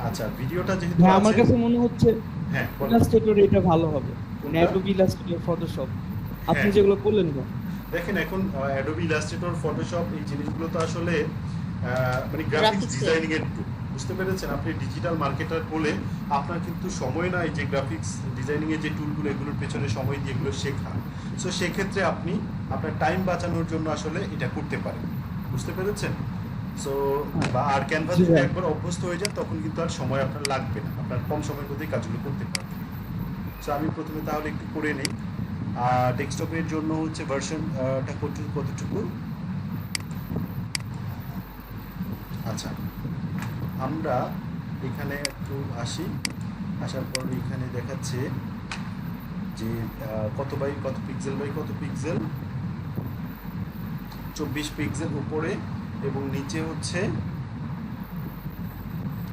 আচ্ছা, ভিডিওটা যেহেতু হ্যাঁ, আমার আছে, কাছে মনে হচ্ছে হ্যাঁ বলো। ইলাস্ট্রেটর এটা ভালো হবে, কোনটা? অ্যাডোবি ইলাস্ট্রেটর, ফটোশপ আপনি হ্যাঁ। যেগুলো করলেন না। দেখেন এখন অ্যাডোবি ইলাস্ট্রেটর, ফটোশপ এই জিনিসগুলো তো আসলে মানে গ্রাফিক্স Graphics এর। ডিজাইনিং এর টুল, বুঝতে পেরেছেন? আপনি ডিজিটাল মার্কেটার বলে আপনার কিন্তু সময় নাই যে গ্রাফিক্স ডিজাইনিং এর যে টুলগুলো এগুলোর পেছনে সময় দিয়ে এগুলো শেখা। সো সেক্ষেত্রে আপনি আপনার টাইম বাঁচানোর জন্য আসলে এটা করতে পারেন, বুঝতে পেরেছেন? সো বা আর ক্যানভাস যদি একবার অভ্যস্ত হয়ে যায় তখন কিন্তু আর সময় আপনার লাগবে না, আপনার কম সময়ের মধ্যেই কাজগুলো করতে পারবেন। সো আমি প্রথমে তাহলে একটু করে নেই। ডেস্কটপের জন্য হচ্ছে ভার্সনটা কতটুকু? আচ্ছা, আমরা এখানে একটু আসি, আসার পর এখানে দেখাচ্ছে যে কত বাই কত পিক্সেল বাই কত পিক্সেল, 24 পিক্সেল উপরে এবং নিচে হচ্ছে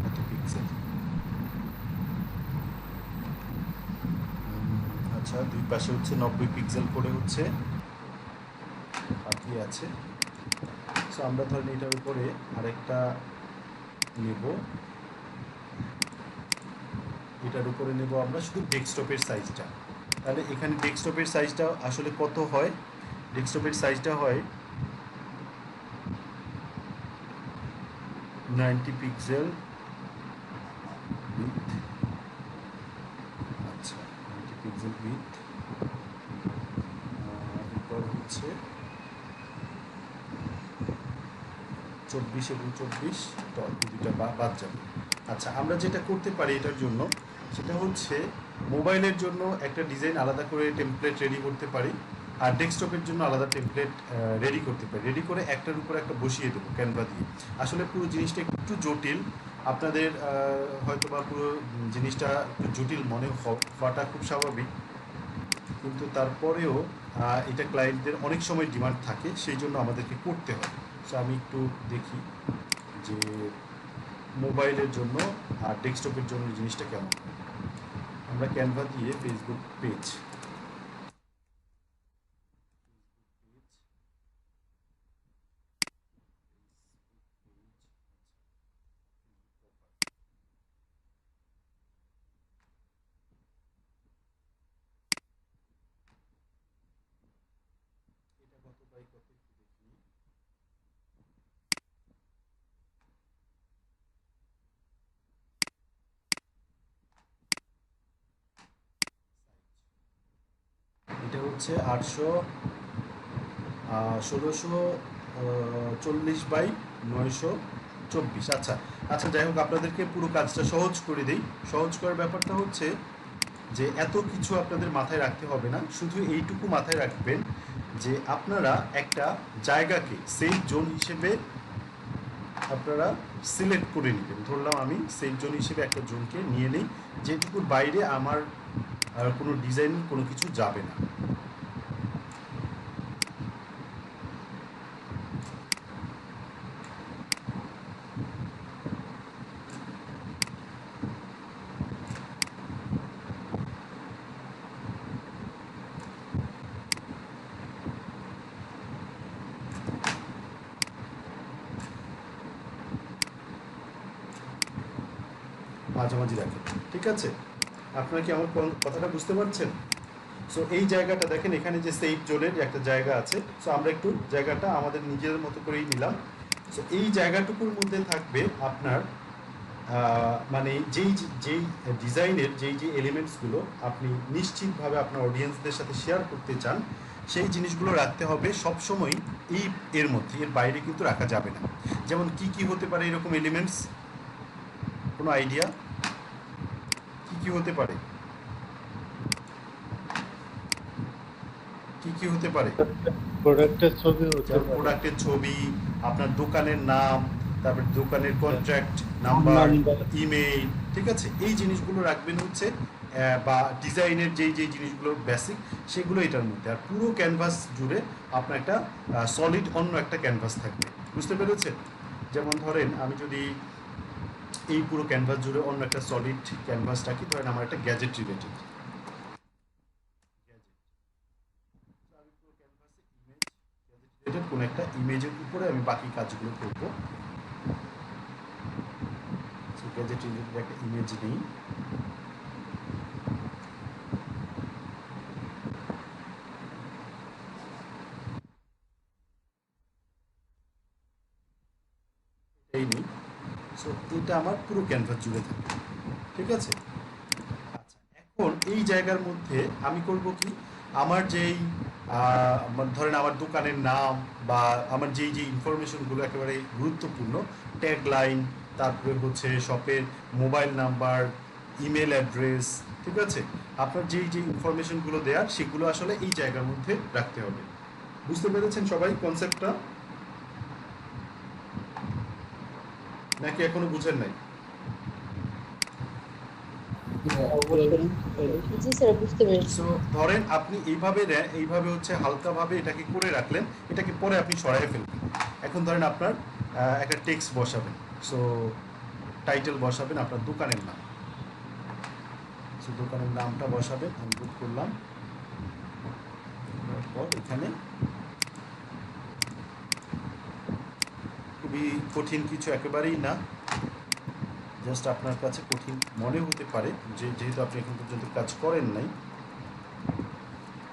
কত পিক্সেল। আচ্ছা, দুই পাশে হচ্ছে 90 পিক্সেল করে হচ্ছে বাকি আছে। সো আমরা ধরেন এটার উপরে আরেকটা নেব, এটার উপরে নেব আমরা শুধু ডেস্কটপের সাইজটা। তাহলে এখানে ডেস্কটপের সাইজটা আসলে কত হয়? ডেস্কটপের সাইজটা হয় 90 পিক্সেল উইথ, আচ্ছা 90 পিক্সেল উইথ, এরপর হচ্ছে 24 এবং 24 দুটা বাদ যাবে। আচ্ছা, আমরা যেটা করতে পারি এটার জন্য সেটা হচ্ছে মোবাইলের জন্য একটা ডিজাইন আলাদা করে টেমপ্লেট রেডি করতে পারি, আর ডেস্কটপের জন্য আলাদা টেমপ্লেট রেডি করতে পারি। রেডি করে একটার উপর একটা বসিয়ে দেবো ক্যানভা দিয়ে। আসলে পুরো জিনিসটা একটু জটিল, আপনাদের হয়তো বা পুরো জিনিসটা একটু জটিল মনে হওয়াটা খুব স্বাভাবিক, কিন্তু তারপরেও এটা ক্লায়েন্টদের অনেক সময় ডিমান্ড থাকে, সেই জন্য আমাদেরকে করতে হয়। সো আমি একটু দেখি যে মোবাইলের জন্য আর ডেস্কটপের জন্য জিনিসটা কেমন। আমরা ক্যানভা দিয়ে ফেসবুক পেজ, এটা কত বাই কত একটু দেখি। এটা হচ্ছে 1640 বাই 924। আচ্ছা আচ্ছা, যাই হোক, আপনাদেরকে পুরো কাজটা সহজ করে দেই। সহজ করার ব্যাপারটা হচ্ছে যে এত কিছু আপনাদের মাথায় রাখতে হবে না, শুধু এইটুকু মাথায় রাখবেন যে আপনারা একটা জায়গাকে সেফ জোন হিসেবে আপনারা সিলেক্ট করে নেবেন। ধরলাম আমি সেফ জোন হিসেবে একটা জোনকে নিয়ে নিই, যেটুকুর বাইরে আমার কোনো ডিজাইন কোনো কিছু যাবে না। মাঝামাঝি রাখেন, ঠিক আছে? আপনারা কি আমার কথাটা বুঝতে পারছেন? সো এই জায়গাটা দেখেন, এখানে যে সেফ জোনের একটা জায়গা আছে, সো আমরা একটু জায়গাটা আমাদের নিজের মতো করেই নিলাম। সো এই জায়গাটুকুর মধ্যে থাকবে আপনার মানে যেই যেই ডিজাইনের যেই যে এলিমেন্টসগুলো আপনি নিশ্চিতভাবে আপনার অডিয়েন্সদের সাথে শেয়ার করতে চান, সেই জিনিসগুলো রাখতে হবে সবসময় এই এর মধ্যে, এর বাইরে কিন্তু রাখা যাবে না। যেমন কি কি হতে পারে এরকম এলিমেন্টস? কোনো আইডিয়া কি কি হতে পারে? কি কি হতে পারে? প্রোডাক্টের ছবি হতে যেমন পারে, প্রোডাক্টের ছবি, আপনার দোকানের নাম, তারপরে দোকানের কন্ট্রাক্ট নাম্বার, নাম্বার। ইমেইল, ঠিক আছে? এই জিনিসগুলো রাখবেন হচ্ছে বা ডিজাইনের যেই যেই জিনিসগুলো বেসিক, সেগুলো এটার মধ্যে। আর পুরো ক্যানভাস জুড়ে আপনার একটা সলিড অন্য একটা ক্যানভাস থাকবে। বুঝতে পেরেছেন? যেমন ধরেন আমি যদি এই পুরো ক্যানভাস জুড়ে অন্য একটা সলিড ক্যানভাস রাখি, ধরেন আমার একটা গ্যাজেট রিলেটেড কোনো একটা ইমেজের উপরে আমি বাকি কাজগুলো করবো। গ্যাজেট রিলেটেড একটা ইমেজ নেই, এই নেই। সো এটা আমার পুরো ক্যানভাস জুড়ে থাকবে, ঠিক আছে? আচ্ছা, এখন এই জায়গার মধ্যে আমি করব কি, আমার যেই ধরেন আমার দোকানের নাম বা আমার যেই যে ইনফরমেশনগুলো একেবারে গুরুত্বপূর্ণ, ট্যাগ লাইন, তারপরে হচ্ছে শপের মোবাইল নাম্বার, ইমেল অ্যাড্রেস, ঠিক আছে? আপনার যেই যে ইনফরমেশনগুলো দেওয়ার, সেগুলো আসলে এই জায়গার মধ্যে রাখতে হবে। বুঝতে পেরেছেন সবাই কনসেপ্টটা, নাকি এখনো বুঝেন নাই? অবশ্যই বুঝতে পেরেছি। জি স্যার, বুঝতে পেরেছি। সো ধরেন আপনি এইভাবে হচ্ছে হালকাভাবে এটাকে করে রাখলেন, এটাকে পরে আপনি সরাই ফেলবেন। এখন ধরেন আপনার একটা টেক্সট বসাবেন। সো টাইটেল বসাবেন আপনার দোকানের নাম। সো দোকানের নামটা বসাবেন, আমি বুক করলাম। তারপর এখানে খুবই কঠিন কিছু একেবারেই না, জাস্ট আপনার কাছে কঠিন মনে হতে পারে যেহেতু আপনি এখন পর্যন্ত কাজ করেন নাই।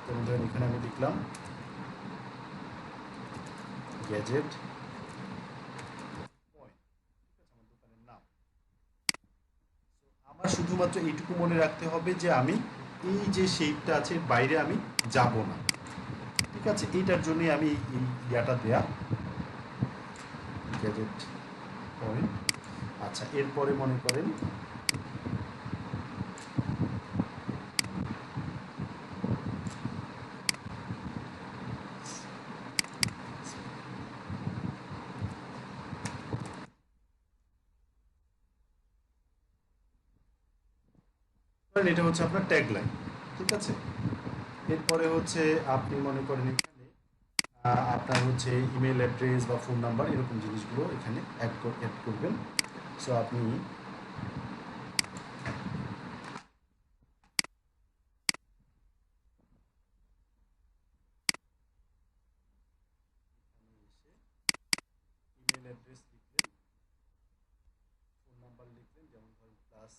যেমন ধরেন এখানে আমি লিখলাম গ্যাজেট পয়েন্ট, ঠিক আছে, আমার দোকানের নাম। আমার শুধুমাত্র এইটুকু মনে রাখতে হবে যে আমি এই যে শেপটা আছে এর বাইরে আমি যাব না, ঠিক আছে। এইটার জন্যই আমি এই ইয়াটা দেয়া, গ্যাজেট পয়েন্ট। আচ্ছা, এরপরে মনে করেন এটা হচ্ছে আপনার ট্যাগলাইন, ঠিক আছে। এরপরে হচ্ছে আপনি মনে করেন এখানে আপনার হচ্ছে ইমেল অ্যাড্রেস বা ফোন নাম্বার এরকম জিনিসগুলো এখানে অ্যাড করবেন। সো আপনি ইমেল অ্যাড্রেস লিখলেন, ফোন নাম্বার লিখলেন, যেমন ধরেন প্লাস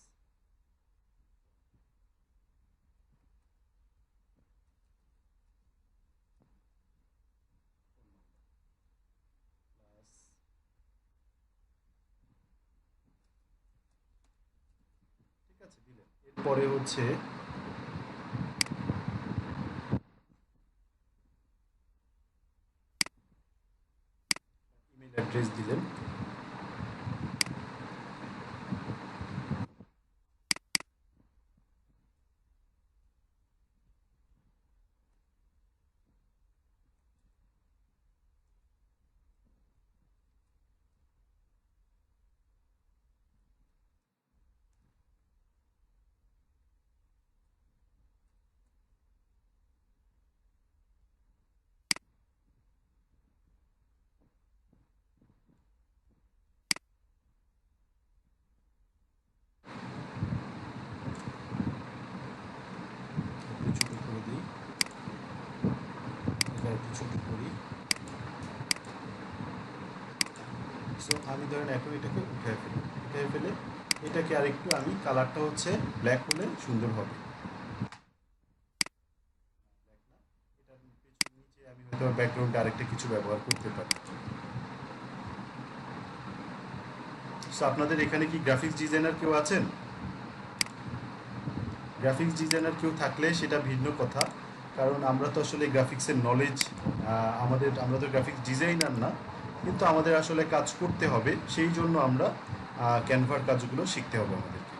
ফোন নাম্বার প্লাস, ঠিক আছে, দিলেন। এরপরে হচ্ছে ইমেল অ্যাড্রেস দিলেন। একটু ছোটো করে দিই, এটা একটু ছোটো করি। সো আমি ধরেন এখন এটাকে উঠে ফেলে এটাকে আরেকটু আমি কালারটা হচ্ছে ব্ল্যাক হলে সুন্দর হবে। ব্ল্যাক না, এটার নিচে আমি হয়তো ব্যাকগ্রাউন্ডে আরেকটা কিছু ব্যবহার করতে পারি। সো আপনাদের এখানে কি গ্রাফিক্স ডিজাইনার কেউ আছেন? গ্রাফিক্স ডিজাইনার কেউ থাকলে সেটা ভিন্ন কথা, কারণ আমরা তো আসলে গ্রাফিক্সের নলেজ, আমরা তো গ্রাফিক্স ডিজাইনার না, কিন্তু আমাদের আসলে কাজ করতে হবে, সেই জন্য আমরা ক্যানভার কাজগুলো শিখতে হবে আমাদেরকে।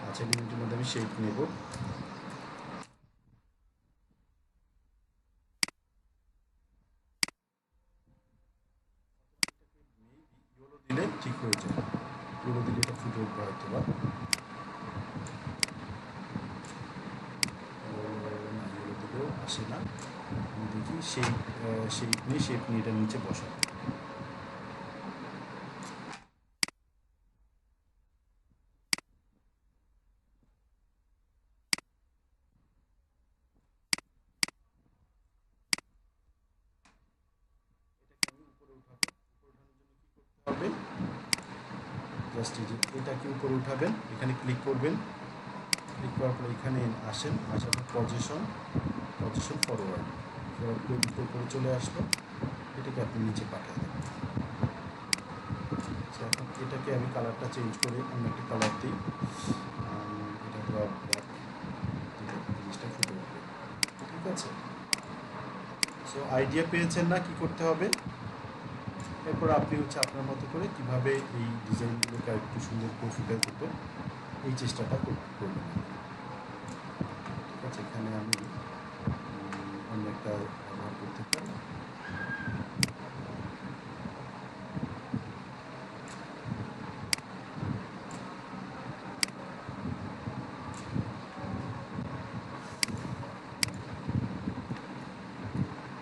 আচ্ছা, লিমিটের মধ্যে আমি শেপ নেব। ইয়েলো দিলে ঠিক হয়ে যায়, ইয়েলো দিলে এটা ফুটে উঠবে হয়তো বা। না, ইয়েলো দিলেও আসে না। আমি দেখি শেপ নিয়ে এটার নিচে বসাবো। এটাকে আমি উপরে উঠাবো। উপরে উঠানোর জন্য কি করতে হবে? জাস্ট এই যে এটাকে উপরে উঠাবেন, এখানে ক্লিক করবেন, ক্লিক করার পরে এখানে আসেন, আসার পর পজিশন ফরওয়ার্ড করে চলে আসলো। এটাকে আপনি নিচে পাঠিয়ে দেবেন। এখন এটাকে আমি কালারটা চেঞ্জ করে অন্য একটা কালার দিই, এটা ব্ল্যাক দিলে জিনিসটা ফুটে উঠবে, ঠিক আছে। সো আইডিয়া পেয়েছেন না কি করতে হবে? এরপর আপনি হচ্ছে আপনার মতো করে কিভাবে এই ডিজাইনগুলোকে একটু সুন্দর করে ফুটে তুলবেন এই চেষ্টাটা করবেন, ঠিক আছে। এখানে আমি অন্য একটা ব্যবহার করতে পারি।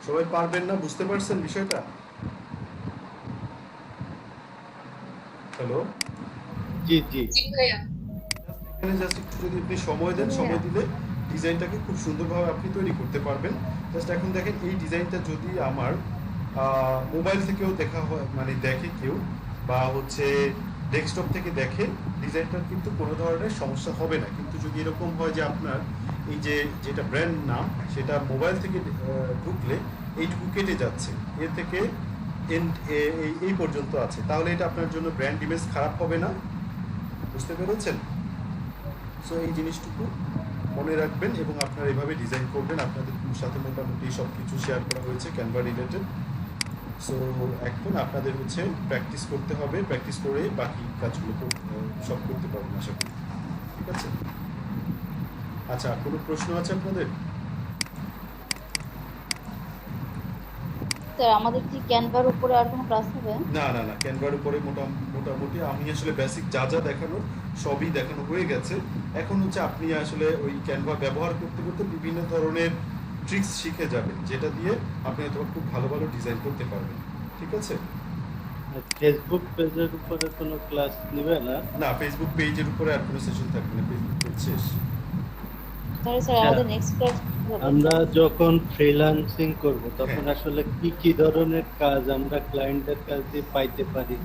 সবাই পারবেন না, বুঝতে পারছেন বিষয়টা? হ্যালো, জি জি এখানে জাস্ট একটু যদি আপনি সময় দেন, সময় দিলে ডিজাইনটাকে খুব সুন্দরভাবে আপনি তৈরি করতে পারবেন। জাস্ট এখন দেখেন এই ডিজাইনটা যদি আমার মোবাইল থেকেও দেখা হয়, মানে দেখে কেউ, বা হচ্ছে ডেস্কটপ থেকে দেখে, ডিজাইনটার কিন্তু কোনো ধরনের সমস্যা হবে না। কিন্তু যদি এরকম হয় যে আপনার এই যে যেটা ব্র্যান্ড নাম সেটা মোবাইল থেকে ঢুকলে এইটুকু কেটে যাচ্ছে, এর থেকে এই পর্যন্ত আছে, তাহলে এটা আপনার জন্য ব্র্যান্ড ইমেজ খারাপ হবে না। বুঝতে পেরেছেন? সো এই জিনিসটুকু মনে রাখবেন এবং আপনারা এভাবে ডিজাইন করবেন। আপনাদের সাথে মোটামুটি সব কিছু শেয়ার করা হয়েছে ক্যানভা রিলেটেড। সো এখন আপনাদের হচ্ছে প্র্যাকটিস করতে হবে, প্র্যাকটিস করে বাকি কাজগুলো সব করতে পারবেন আশা করি। ঠিক আছে? আচ্ছা, কোনো প্রশ্ন আছে আপনাদের? স্যার আমাদের কি ক্যানভার উপরে আর কোনো ক্লাস হবে? না না না, ক্যানভার উপরে মোটামুটি আমি আসলে বেসিক যা যা দেখানোর সবই দেখানো হয়ে গেছে। এখন হচ্ছে আপনি আসলে ওই ক্যানভা ব্যবহার করতে করতে বিভিন্ন ধরনের ট্রিক্স শিখে যাবেন, যেটা দিয়ে আপনি হয়তো খুব ভালো ভালো ডিজাইন করতে পারবেন। ঠিক আছে? ফেসবুক পেজের উপরে কোনো ক্লাস নিবে না? না, ফেসবুক পেজের উপরে আর কোনো সেশন থাকবে না, ফেসবুক পেজ শেষ। তাহলে স্যার আমাদের নেক্সট ক্লাস হবে? আমরা যখন ফ্রিল্যান্সিং করব তখন হ্যাঁ। আসলে কি কি ধরনের কাজ আমরা ক্লায়েন্টের কাছে পাইতে পারি?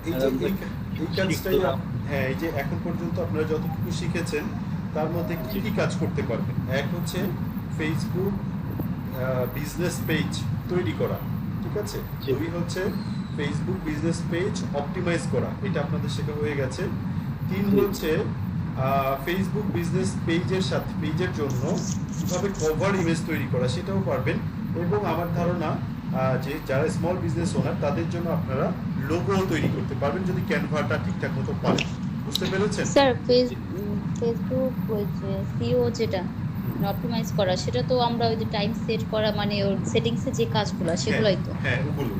এই আর যে আমরা এই কি কাজটাই শিখলাম? হ্যাঁ, এই যে এখন পর্যন্ত আপনারা যতটুকু শিখেছেন তার মধ্যে কি কি কাজ করতে পারবেন। এক হচ্ছে ফেসবুক বিজনেস পেজ তৈরি করা, ঠিক আছে? জি। দুই হচ্ছে ফেসবুক বিজনেস পেজ অপটিমাইজ করা, এটা আপনাদের শেখা হয়ে গেছে। তিন জি। হচ্ছে ফেসবুক বিজনেস পেজের জন্য কীভাবে কভার ইমেজ তৈরি করা সেটাও পারবেন। এবং আমার ধারণা যে যারা স্মল বিজনেস ওনার তাদের জন্য আপনারা লোগো তৈরি করতে পারবেন যদি ক্যানভাটা ঠিকঠাক মতো পারেন। বুঝতে পেরেছেন? স্যার ফেসবুক ওই যে সিও যেটা অপটিমাইজ করা, সেটা তো আমরা ওই যে টাইম সেট করা, মানে ওর সেটিংসে যে কাজগুলো সেগুলোই তো। হ্যাঁ, ওগুলো।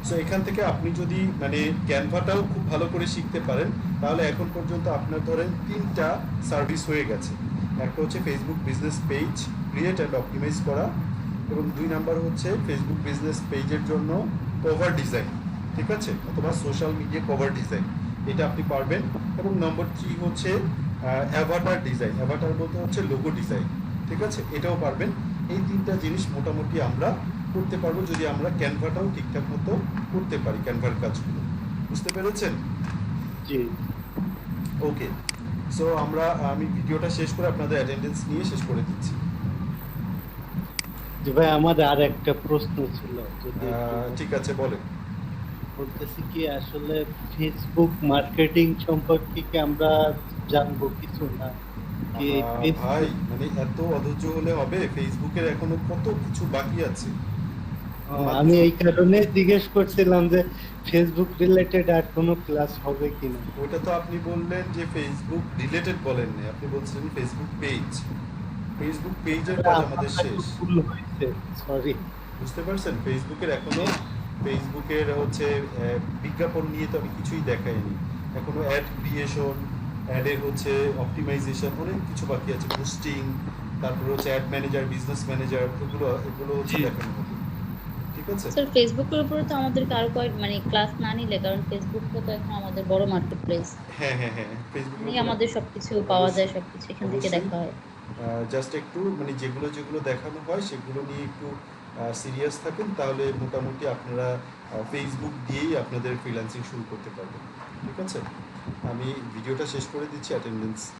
সো এখান থেকে আপনি যদি মানে ক্যানভাটাও খুব ভালো করে শিখতে পারেন, তাহলে এখন পর্যন্ত আপনার ধরেন 3টা সার্ভিস হয়ে গেছে। একটা হচ্ছে Facebook business page create and optimize করা, এবং 2 নাম্বার হচ্ছে ফেসবুক বিজনেস পেজের জন্য কভার ডিজাইন, ঠিক আছে, অথবা সোশ্যাল মিডিয়া কভার ডিজাইন, এটা আপনি পারবেন। এবং নম্বর 3 হচ্ছে অ্যাভাটার ডিজাইন, অ্যাভাটার বলতে হচ্ছে লোগো ডিজাইন, ঠিক আছে, এটাও পারবেন। এই 3টা জিনিস মোটামুটি আমরা করতে পারবো যদি আমরা ক্যানভাটাও ঠিকঠাক মতো করতে পারি, ক্যানভার কাজগুলো। বুঝতে পেরেছেন? জি। ওকে, সো আমি ভিডিওটা শেষ করে আপনাদের অ্যাটেন্ডেন্স নিয়ে শেষ করে দিচ্ছি। জি ভাই, আমার আর একটা প্রশ্ন ছিল, যদি ঠিক আছে, বলেন। বলতেছি কি আসলে ফেসবুক মার্কেটিং সম্পর্কে কি আমরা জানবো কিছু না কি? ভাই, মানে এত অধৈর্য হলে হবে? ফেসবুকের এখনো কত কিছু বাকি আছে। আমি এই কারণে জিজ্ঞেস করছিলাম যে ফেসবুক রিলেটেড আর কোনো ক্লাস হবে কিনা। ওটা তো আপনি বললেন যে ফেসবুক রিলেটেড বলেন না, আপনি বলছিলেন ফেসবুক পেজ। ফেসবুক পেজের কাজ আমাদের শেষ। ভুল হয়েছে, সরি। বুঝতে পারছেন? ফেসবুকের হচ্ছে বিজ্ঞাপন নিয়ে তো আমি কিছুই দেখাইনি এখনো। অ্যাড ক্রিয়েশন, অ্যাডের হচ্ছে অপটিমাইজেশন, অনেক কিছু বাকি আছে, বুস্টিং, তারপরে হচ্ছে অ্যাড ম্যানেজার, বিজনেস ম্যানেজার, এগুলো হচ্ছে দেখানো হবে। ঠিক আছে? স্যার ফেসবুকের উপরে তো আমাদেরকে আরো মানে ক্লাস না নিলে, কারণ ফেসবুকটা তো এখন আমাদের বড় মার্কেট প্লেস, হ্যাঁ হ্যাঁ হ্যাঁ, ফেসবুকের এখানে আমাদের সবকিছু পাওয়া যায়, সবকিছু এখান থেকে অবশ্যই। দেখা হয়। জাস্ট একটু মানে যেগুলো যেগুলো দেখানো হয় সেগুলো নিয়ে একটু সিরিয়াস থাকেন, তাহলে মোটামুটি আপনারা ফেসবুক দিয়েই আপনাদের ফ্রিল্যান্সিং শুরু করতে পারবেন। ঠিক আছে? আমি ভিডিওটা শেষ করে দিচ্ছি, অ্যাটেন্ডেন্স